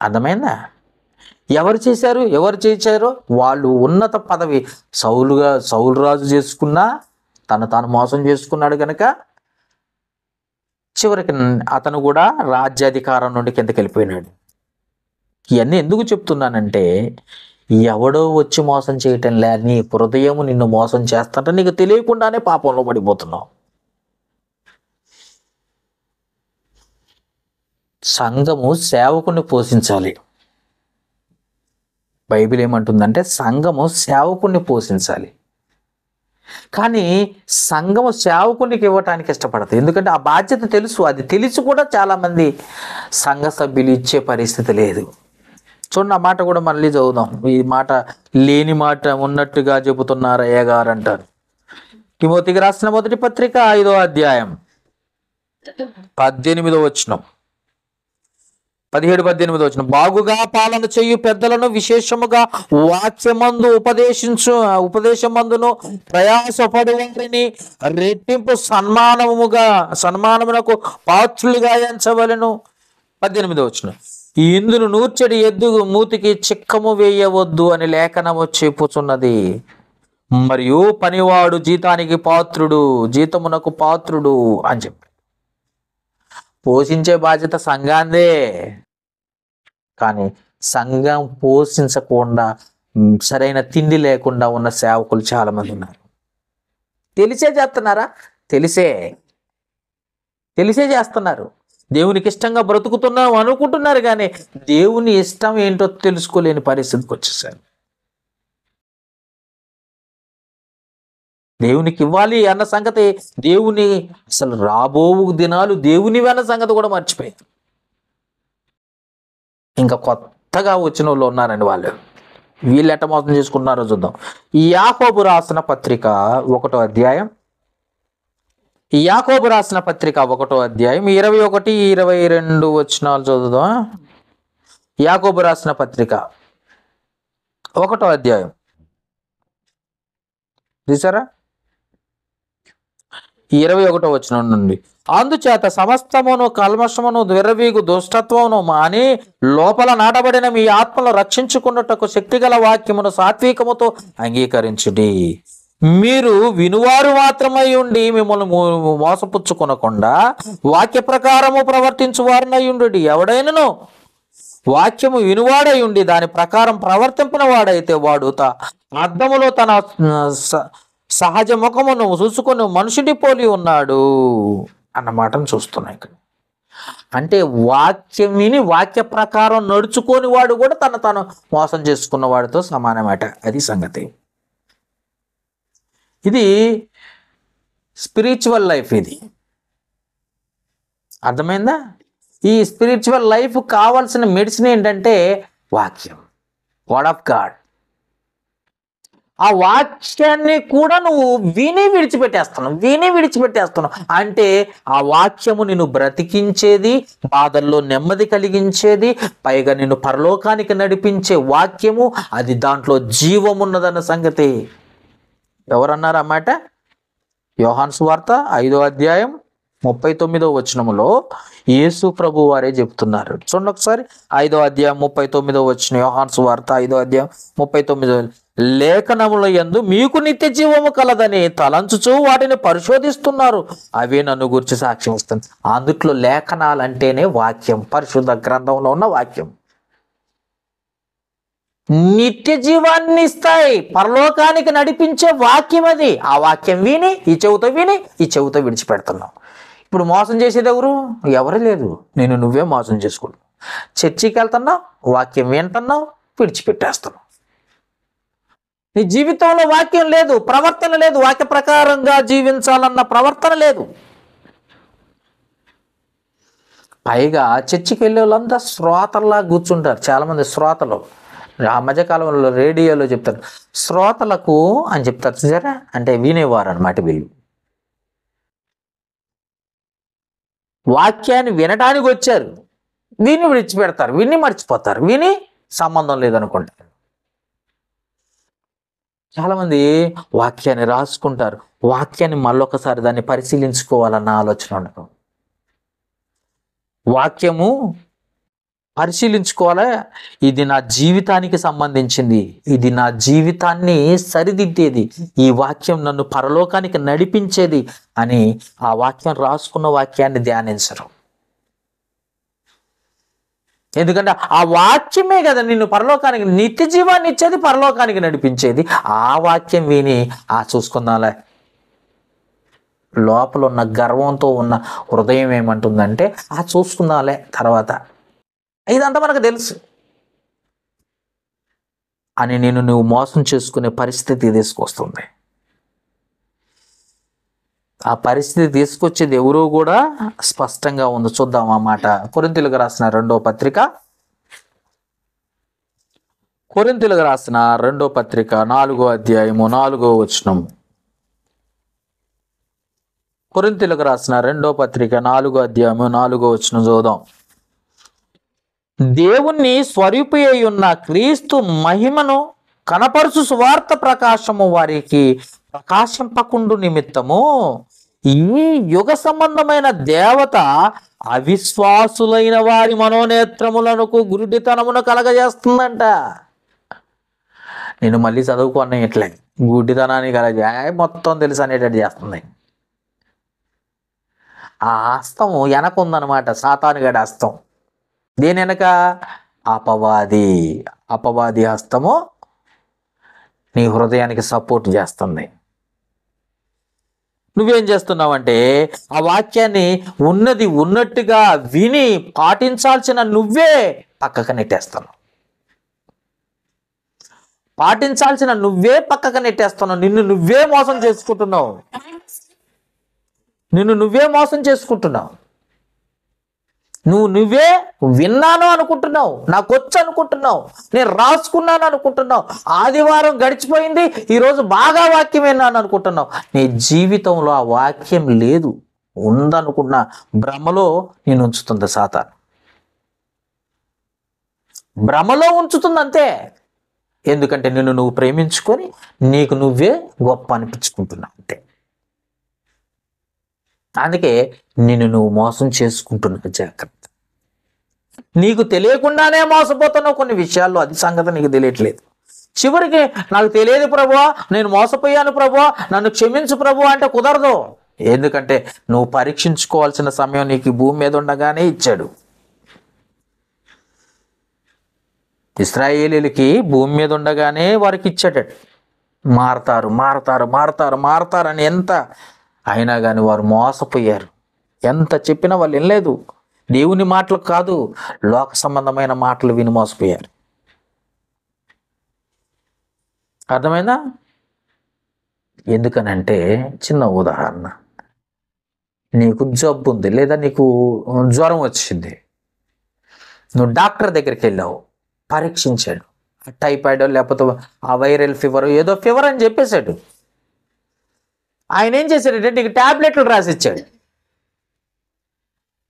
అర్థమైందా? ఎవరు చేశారో వాళ్ళు ఉన్నత పదవి. సౌలు రాజు చేసుకున్నా తాను మోసం చేసుకున్నాడు కనుక చివరికి అతను కూడా రాజ్యాధికారం నుండి కిందకి వెళ్ళిపోయినాడు. ఇవన్నీ ఎందుకు చెప్తున్నానంటే, ఎవడో వచ్చి మోసం చేయటం లే, నీ హృదయము నిన్ను మోసం చేస్తాంటే నీకు తెలియకుండానే పాపంలో పడిపోతున్నావు. సంఘము సేవకుని పోషించాలి. బైబిల్ ఏమంటుందంటే సంఘము సేవకుని పోషించాలి. కానీ సంఘము సేవకునికి ఇవ్వటానికి ఇష్టపడదు. ఎందుకంటే ఆ బాధ్యత తెలుసు. అది తెలిసి కూడా చాలామంది సంఘ సభ్యులు ఇచ్చే పరిస్థితి లేదు. చూడండి, ఆ మాట కూడా మళ్ళీ చదువుదాం. ఈ మాట లేని మాట ఉన్నట్టుగా చెబుతున్నారు అయ్య గారు అంటారు. తిమోతికి రాసిన మొదటి పత్రిక 5వ అధ్యాయం 18వ వచనం, 17-18 వచనం. బాగుగా పాలన చేయు పెద్దలను విశేషముగా వాక్యమందు ఉపదేశమందును ప్రయాసపడు వారిని రెట్టింపు సన్మానమునకు పాత్రులుగా ఎంచవలెను. 18వ వచనం. ఇందును నూర్చెడి ఎద్దు మూతికి చిక్కము వేయవద్దు అని లేఖనము చెప్పుచున్నది. మరియు పనివాడు జీతమునకు పాత్రుడు అని చెప్పి. పోషించే బాధ్యత సంఘాందే. కానీ సంఘం పోషించకుండా సరైన తిండి లేకుండా ఉన్న సేవకులు చాలామంది ఉన్నారు. తెలిసే చేస్తున్నారా? తెలిసే చేస్తున్నారు. దేవునికి ఇష్టంగా బ్రతుకుతున్నాం అనుకుంటున్నారు, కానీ దేవుని ఇష్టం ఏంటో తెలుసుకోలేని పరిస్థితికి వచ్చేసారు. దేవునికి ఇవ్వాలి అన్న సంగతి, దేవుని అసలు రాబో దినాలు దేవునివి అన్న సంగతి కూడా మర్చిపోయారు. ఇంకా కొత్తగా వచ్చిన వాళ్ళు ఉన్నారండి. వీళ్ళు ఎట్ట మోసం చేసుకుంటున్నారో చూద్దాం. యాకోబు రాసిన పత్రిక 1వ అధ్యాయం, 1వ అధ్యాయం 21, 22 వచనాలు చదువుదాం. యాకోబు రాసిన పత్రిక 1వ అధ్యాయం చూసారా, 21వ వచనం నుండి, అందుచేత సమస్తమును కల్మషమును విర్రవీగు దుష్టత్వమును మాని లోపల నాటబడిన మీ ఆత్మను రక్షించుకున్నటకు శక్తిగల వాక్యమును సాత్వికముతో అంగీకరించుడి. మీరు వినువారు మాత్రమై ఉండి మిమ్మల్ని మోసపుచ్చుకొనకుండా వాక్య ప్రకారము ప్రవర్తించు వారినయ్యుండు. ఎవడైనను వాక్యము వినువాడై ఉండి దాని ప్రకారం ప్రవర్తింపిన వాడైతే వాడు అద్దములో తన సహజ ముఖమును చూసుకొని మనుషుడి పోలి ఉన్నాడు అన్న మాటను చూస్తున్నాయి ఇక్కడ. అంటే వాక్యం విని వాక్య ప్రకారం నడుచుకొని వాడు కూడా తను మోసం చేసుకున్న వాడితో సమానమాట. అది సంగతి. ఇది స్పిరిచువల్ లైఫ్. ఇది అర్థమైందా? ఈ స్పిరిచువల్ లైఫ్ కావాల్సిన మెడిసిన్ ఏంటంటే వాక్యం, వర్డ్ ఆఫ్ గాడ్. ఆ వాక్యాన్ని కూడా నువ్వు విని విడిచిపెట్టేస్తున్నావు అంటే ఆ వాక్యము నిన్ను బ్రతికించేది, బాధల్లో నెమ్మది కలిగించేది, పైగా నిన్ను పరలోకానికి నడిపించే వాక్యము. అది దాంట్లో జీవమున్నదన్న సంగతి ఎవరన్నారు అన్నమాట? యోహాను సువార్త 5వ అధ్యాయం 39వ వచనములో యేసు ప్రభు వారే చెప్తున్నారు. చూడండి ఒకసారి, 5వ అధ్యాయం 39వ వచనం, యోహాను సువార్త 5వ అధ్యాయం 39. లేఖనముల యందు మీకు నిత్య జీవము కలదని తలంచుచూ వాటిని పరిశోధిస్తున్నారు, అవే నన్ను గురించి సాక్ష్యం ఇస్తుంది. అందుట్లో లేఖనాలు అంటేనే వాక్యం, పరిశుద్ధ గ్రంథంలో ఉన్న వాక్యం. నిత్య జీవాన్ని ఇస్తాయి, పరలోకానికి నడిపించే వాక్యం అది. ఆ వాక్యం విని ఈ చెవుతో విడిచిపెడుతున్నావు. ఇప్పుడు మోసం చేసేది ఎవరు లేదు, నువ్వే మోసం చేసుకుంటావు. చర్చికి వెళ్తున్నావు, వాక్యం వింటున్నావు, విడిచిపెట్టేస్తున్నావు. నీ జీవితంలో వాక్యం లేదు, ప్రవర్తన లేదు, వాక్య ప్రకారంగా జీవించాలన్న ప్రవర్తన లేదు. పైగా చర్చికి వెళ్ళే వాళ్ళంతా శ్రోతల్లా కూర్చుంటారు. చాలామంది శ్రోతలు ఆ మధ్యకాలంలో రేడియోలో చెప్తారు, శ్రోతలకు అని చెప్తారు చూసారా, అంటే వినేవారు అన్నమాట. వీళ్ళు వాక్యాన్ని వినడానికి వచ్చారు, విని విడిచిపెడతారు, విని మర్చిపోతారు, విని సంబంధం లేదనుకుంటారు. చాలామంది వాక్యాన్ని రాసుకుంటారు, వాక్యాన్ని మళ్ళొకసారి దాన్ని పరిశీలించుకోవాలన్న ఆలోచన ఉండదు. వాక్యము పరిశీలించుకోవాలా, ఇది నా జీవితానికి సంబంధించింది, ఇది నా జీవితాన్ని సరిదిద్దేది, ఈ వాక్యం నన్ను పరలోకానికి నడిపించేది అని ఆ వాక్యం రాసుకున్న వాక్యాన్ని ధ్యానించరు. ఎందుకంటే ఆ వాక్యమే కదా నిన్ను పరలోకానికి, నిత్య జీవాన్ని ఇచ్చేది, పరలోకానికి నడిపించేది. ఆ వాక్యం విని చూసుకుందాంలే. లోపల ఉన్న గర్వంతో ఉన్న హృదయం ఏమంటుందంటే చూసుకుందాంలే తర్వాత, ఇదంతా మనకు తెలుసు అని నువ్వు మోసం చేసుకునే పరిస్థితి తీసుకొస్తుంది. ఆ పరిస్థితి తీసుకొచ్చేది ఎవరో కూడా స్పష్టంగా ఉంది. చూద్దాం ఆ మాట. కొరింథీయులకు రాసిన 2వ పత్రిక, 4వ అధ్యాయము 4వ వచనం. కొరింథీయులకు రాసిన 2వ పత్రిక 4వ అధ్యాయము 4వ వచనం చదువుదాం. దేవుణ్ణి స్వరూపి అయి ఉన్న క్రీస్తు మహిమను కనపరుచు సువార్త ప్రకాశము వారికి ప్రకాశింపకుండు నిమిత్తము ఈ యుగ సంబంధమైన దేవత అవిశ్వాసులైన వారి మనోనేత్రములకు గురుడితనమును కలగజేస్తుందంట. నేను మళ్ళీ చదువుకున్నా ఇట్లే, గుడ్డితనాన్ని మొత్తం తెలుసు అనేటట్టు చేస్తుంది. ఆ హస్తం వెనక ఉందన్నమాట, సాతానుగాడి హస్తం. దేని వెనక? అపవాది హస్తము నీ హృదయానికి సపోర్ట్ చేస్తుంది. నువ్వేం చేస్తున్నావంటే ఆ వాక్యాన్ని ఉన్నది ఉన్నట్టుగా విని పాటించాల్సిన నువ్వే పక్కకు నెట్టేస్తున్నావు. నిన్ను నువ్వే మోసం చేసుకుంటున్నావు. నువ్వే విన్నాను అనుకుంటున్నావు, నాకొచ్చు అనుకుంటున్నావు, నేను రాసుకున్నాను అనుకుంటున్నావు, ఆదివారం గడిచిపోయింది, ఈరోజు బాగా వాక్యం విన్నాను అనుకుంటున్నావు. నీ జీవితంలో ఆ వాక్యం లేదు, ఉందనుకున్న భ్రమలో నేను ఉంచుతుంది సాతాను. భ్రమలో ఉంచుతుంది అంతే. ఎందుకంటే నిన్ను నువ్వు ప్రేమించుకొని నీకు నువ్వే గొప్ప అనిపించుకుంటున్నావు అంతే. అందుకే నిన్ను నువ్వు మోసం చేసుకుంటున్నావు. జాగ్రత్త. నీకు తెలియకుండానే మోసపోతున్నావు కొన్ని విషయాల్లో, అది సంగతి నీకు తెలియట్లేదు. చివరికి నాకు తెలియదు ప్రభువా, నేను మోసపోయాను ప్రభువా, నన్ను క్షమించు ప్రభువా అంటే కుదరదు. ఎందుకంటే నువ్వు పరీక్షించుకోవాల్సిన సమయం నీకు భూమి మీద ఉండగానే ఇచ్చాడు. ఇశ్రాయేలీలకి భూమి మీద ఉండగానే వారికి ఇచ్చాడట. మారతారు అని ఎంత అయినా కానీ వారు మోసపోయారు. ఎంత చెప్పినా వాళ్ళు వినలేదు. దేవుని మాటలు కాదు, లోక సంబంధమైన మాటలు విని మోసపోయారు. అర్థమైందా? ఎందుకనంటే చిన్న ఉదాహరణ, నీకు జబ్బు ఉంది లేదా నీకు జ్వరం వచ్చింది, నువ్వు డాక్టర్ దగ్గరికి వెళ్ళావు, పరీక్షించాడు, టైఫాయిడ్ లేకపోతే ఆ వైరల్ ఫీవర్ ఏదో ఫీవర్ అని చెప్పేశాడు. ఆయన ఏం చేశాడంటే నీకు ట్యాబ్లెట్లు రాసిచ్చాడు.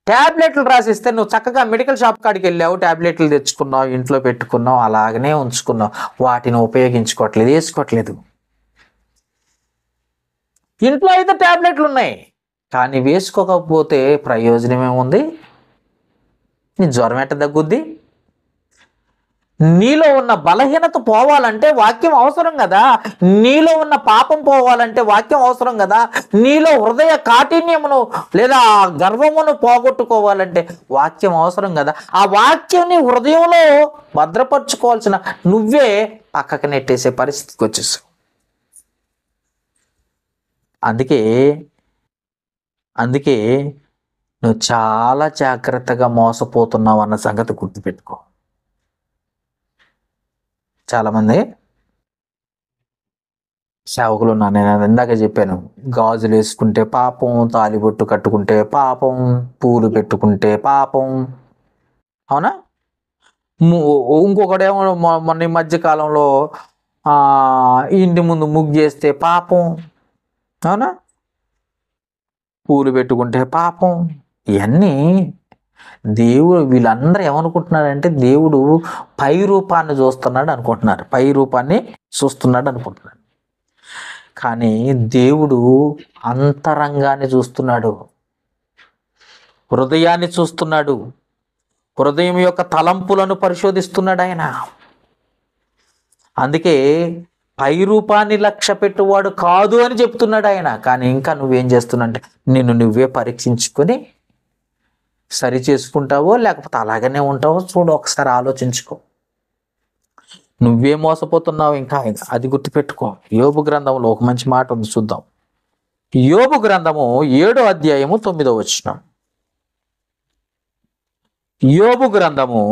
ట్యాబ్లెట్లు రాసిస్తే నువ్వు చక్కగా మెడికల్ షాప్ కాడికి వెళ్ళావు, ట్యాబ్లెట్లు తెచ్చుకున్నావు, ఇంట్లో పెట్టుకున్నావు, అలాగనే ఉంచుకున్నావు, వాటిని ఉపయోగించుకోవట్లేదు, వేసుకోవట్లేదు. ఇంట్లో అయితే ట్యాబ్లెట్లు ఉన్నాయి, కానీ వేసుకోకపోతే ప్రయోజనం ఏముంది? నీ జ్వరం ఎట్ట తగ్గుద్ది? నీలో ఉన్న బలహీనత పోవాలంటే వాక్యం అవసరం కదా. నీలో ఉన్న పాపం పోవాలంటే వాక్యం అవసరం కదా. నీలో హృదయ కాఠిన్యమును లేదా గర్వమును పోగొట్టుకోవాలంటే వాక్యం అవసరం కదా. ఆ వాక్యాన్ని హృదయంలో భద్రపరచుకోవాల్సిన నువ్వే పక్కకు నెట్టేసే పరిస్థితికి వచ్చేసావు. అందుకే నువ్వు చాలా జాగ్రత్తగా మోసపోతున్నావు అన్న సంగతి గుర్తుపెట్టుకో. చాలామంది సేవకులు ఉన్నారు, నేను ఇందాక చెప్పాను, గాజులు వేసుకుంటే పాపం, తాలిబొట్టు కట్టుకుంటే పాపం, పూలు పెట్టుకుంటే పాపం. అవునా? ఇంకొకడేమో మొన్న ఈ మధ్యకాలంలో ఇంటి ముందు ముగ్గు చేస్తే పాపం. అవునా? పూలు పెట్టుకుంటే పాపం. ఇవన్నీ దేవుడు, వీళ్ళందరూ ఏమనుకుంటున్నారంటే దేవుడు పై రూపాన్ని చూస్తున్నాడు అనుకుంటున్నారు. కానీ దేవుడు అంతరంగాన్ని చూస్తున్నాడు, హృదయాన్ని చూస్తున్నాడు, హృదయం యొక్క తలంపులను పరిశోధిస్తున్నాడు ఆయన. అందుకే పై రూపాన్ని లక్ష్య పెట్టువాడు కాదు అని చెప్తున్నాడు ఆయన. కానీ ఇంకా నువ్వేం చేస్తున్నావంటే నిన్ను నువ్వే పరీక్షించుకొని సరి చేసుకుంటావో లేకపోతే అలాగనే ఉంటావో చూడు, ఒకసారి ఆలోచించుకో. నువ్వే మోసపోతున్నావు ఇంకా, అది గుర్తుపెట్టుకో. యోబు గ్రంథంలో ఒక మంచి మాట ఉంది, చూద్దాం. యోబు గ్రంథము 7వ అధ్యాయము 9వ వచనం. యోబు గ్రంథము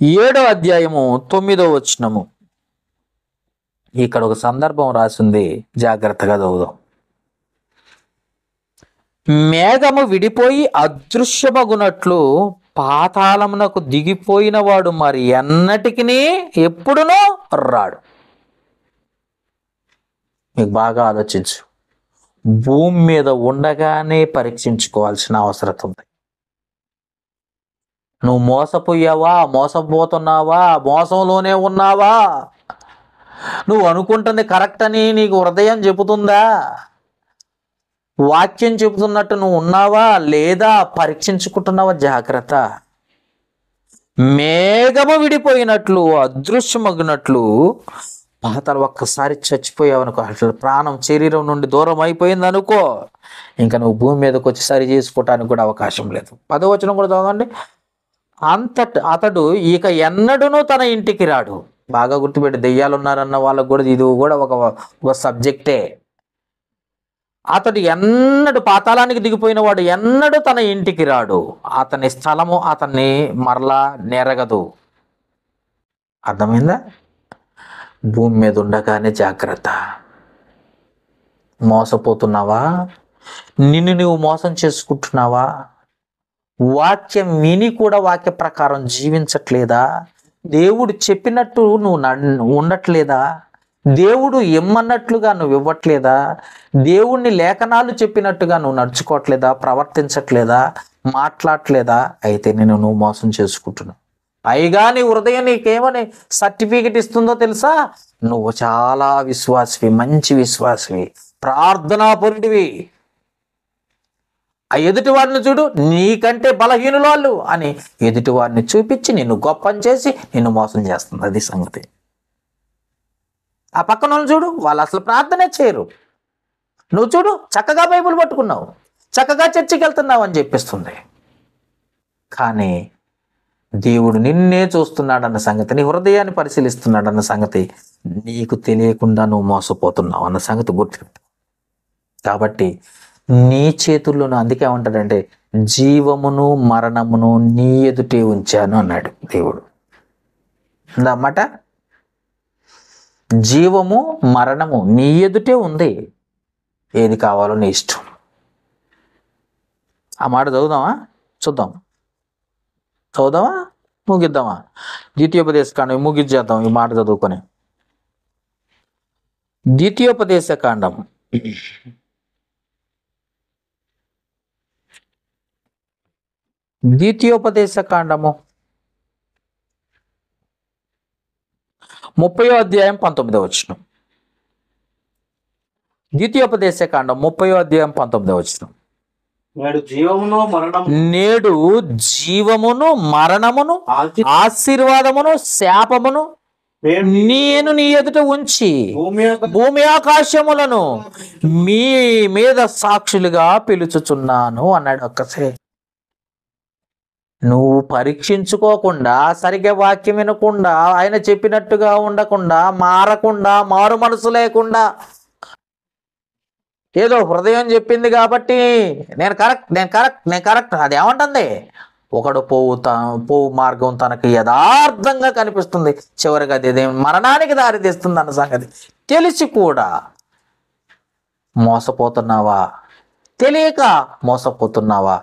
7వ అధ్యాయము 9వ వచనము. ఇక్కడ ఒక సందర్భం రాసింది, జాగ్రత్తగా చదువుదాం. మేఘము విడిపోయి అదృశ్యమగునట్లు పాతాళమునకు దిగిపోయిన వాడు మరి ఎన్నటికి ఎప్పుడునూ రాడు. మీకు బాగా ఆలోచించు. భూమి మీద ఉండగానే పరీక్షించుకోవాల్సిన అవసరం ఉంది. నువ్వు మోసపోయావా, మోసపోతున్నావా, మోసంలోనే ఉన్నావా, నువ్వు అనుకుంటుంది కరెక్ట్ అని నీకు హృదయం చెబుతుందా, వాక్యం చెబుతున్నట్టు నువ్వు ఉన్నావా లేదా పరీక్షించుకుంటున్నావా? జాగ్రత్త. మేఘము విడిపోయినట్లు అదృశ్యమగినట్లు పాతాళం, ఒక్కసారి చచ్చిపోయావు అనుకో, అసలు ప్రాణం శరీరం నుండి దూరం అయిపోయింది అనుకో, ఇంకా నువ్వు భూమి మీదకి వచ్చి సరి చేసుకోవటానికి కూడా అవకాశం లేదు. 10వ వచనం కూడా చదవండి. అతడు ఇక ఎన్నడూనూ తన ఇంటికి రాడు. బాగా గుర్తుపెట్టి, దెయ్యాలు ఉన్నారన్న వాళ్ళకు కూడా ఇది కూడా ఒక సబ్జెక్టే. అతడు ఎన్నడు పాతాళానికి దిగిపోయిన వాడు ఎన్నడూ తన ఇంటికి రాడు. అతని స్థలము అతన్ని మరలా నెరగదు. అర్థమైందా? భూమి మీద ఉండగానే జాగ్రత్త. మోసపోతున్నావా? నిన్ను నువ్వు మోసం చేసుకుంటున్నావా? వాక్యం విని కూడా వాక్య ప్రకారం జీవించట్లేదా? దేవుడు చెప్పినట్టు నువ్వు ఉండట్లేదా? దేవుడు ఇమ్మన్నట్లుగా నువ్వు ఇవ్వట్లేదా? దేవుణ్ణి లేఖనాలు చెప్పినట్టుగా నువ్వు నడుచుకోవట్లేదా? ప్రవర్తించట్లేదా? మాట్లాడట్లేదా? అయితే నువ్వు మోసం చేసుకుంటున్నావు. పైగా నీ హృదయం నీకేమని సర్టిఫికెట్ ఇస్తుందో తెలుసా? నువ్వు చాలా విశ్వాసివి, మంచి విశ్వాసివి, ప్రార్థనాపరుడివి. ఆ ఎదుటి వారిని చూడు, నీకంటే బలహీనులు వాళ్ళు అని ఎదుటి వారిని చూపించి నిన్ను గొప్పని చేసి నిన్ను మోసం చేస్తుంది. అది సంగతి. ఆ పక్కన వాళ్ళు చూడు, వాళ్ళు అసలు ప్రార్థనే చేయరు. నువ్వు చూడు, చక్కగా బైబిల్ పట్టుకున్నావు, చక్కగా చర్చికి వెళ్తున్నావు అని చెప్పిస్తుంది. కానీ దేవుడు నిన్నే చూస్తున్నాడన్న సంగతి, నీ హృదయాన్ని పరిశీలిస్తున్నాడన్న సంగతి నీకు తెలియకుండా నువ్వు మోసపోతున్నావు అన్న సంగతి గుర్తుపెట్టు. కాబట్టి నీ చేతుల్లోనూ, అందుకే ఏమంటాడంటే జీవమును మరణమును నీ ఎదుటే ఉంచాను అన్నాడు దేవుడు. అన్నమాట జీవము మరణము నీ ఎదుటే ఉంది. ఏది కావాలో నీ ఇష్టం. ఆ మాట చదువుదామా? చదువుదామా? ముగిద్దామా? ద్వితీయోపదేశకాండం ముగిద్చేద్దాం ఈ మాట చదువుకొని. ద్వితీయోపదేశకాండం 30వ అధ్యాయం 19వ వచనం. ద్వితీయోపదేశకాండం 30వ అధ్యాయం 19వ వచనం. నేడు జీవమును మరణమును ఆశీర్వాదమును శాపమును నేను నీ ఎదుట ఉంచి భూమి ఆకాశములను మీ మీద సాక్షులుగా పిలుచుచున్నాను అన్నాడు. ఒక్కసారి నువ్వు పరీక్షించుకోకుండా, సరిగ్గా వాక్యం వినకుండా, ఆయన చెప్పినట్టుగా ఉండకుండా, మారకుండా, మారు మనసు లేకుండా, ఏదో హృదయం చెప్పింది కాబట్టి నేను కరెక్ట్ అది ఏమంటుంది? ఒకడు పోవు మార్గం తనకి యథార్థంగా కనిపిస్తుంది, చివరిగా అది మరణానికి దారితీస్తుంది అన్న సంగతి తెలిసి కూడా మోసపోతున్నావా? తెలియక మోసపోతున్నావా?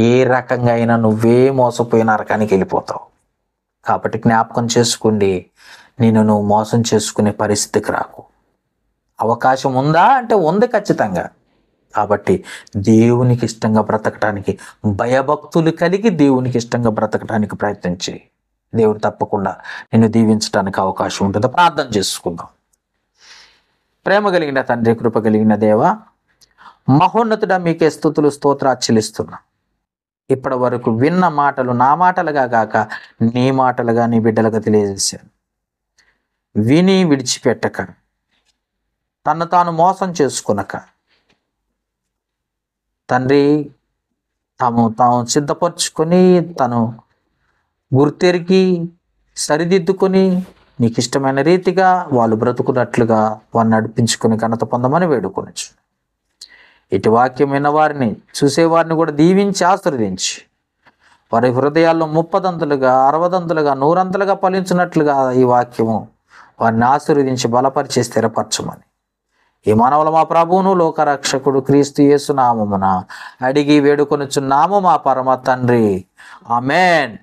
ఏ రకంగా అయినా నువ్వే మోసపోయిన నరకానికి వెళ్ళిపోతావు. కాబట్టి జ్ఞాపకం చేసుకోండి, నువ్వు మోసం చేసుకునే పరిస్థితికి రాకు. అవకాశం ఉందా అంటే ఉంది ఖచ్చితంగా. కాబట్టి దేవునికి ఇష్టంగా బ్రతకటానికి, భయభక్తులు కలిగి దేవునికి ఇష్టంగా బ్రతకటానికి ప్రయత్నించి దేవుడు తప్పకుండా నిన్ను దీవించడానికి అవకాశం ఉంటుంది. ప్రార్థన చేసుకుందాం. ప్రేమ కలిగిన తండ్రి, కృప కలిగిన దేవ, మహోన్నతుడా, మీకే స్తుతులు స్తోత్రాలు చెల్లిస్తున్నా. ఇప్పటి వరకు విన్న మాటలు నా మాటలుగా కాక నీ మాటలుగా నీ బిడ్డలుగా తెలియజేశాను. విని విడిచిపెట్టక, తను తాను మోసం చేసుకునక, తండ్రి తాము సిద్ధపరచుకొని, తను గుర్తెరిగి సరిదిద్దుకొని నీకు ఇష్టమైన రీతిగా వాళ్ళు బ్రతుకున్నట్లుగా వారిని నడిపించుకొని ఘనత పొందమని వేడుకొనొచ్చు. ఇటు వాక్యం విన్నవారిని, చూసేవారిని కూడా దీవించి ఆశీర్వదించి, వారి హృదయాల్లో 30 60 100 ఫలించినట్లుగా ఈ వాక్యము వారిని ఆశీర్వదించి బలపరిచి స్థిరపరచమని ఈ మానవుల మా ప్రభువును లోకరక్షకుడు క్రీస్తు యేసు నామమున అడిగి వేడుకొనుచున్నాము మా పరమ తండ్రి. ఆమేన్.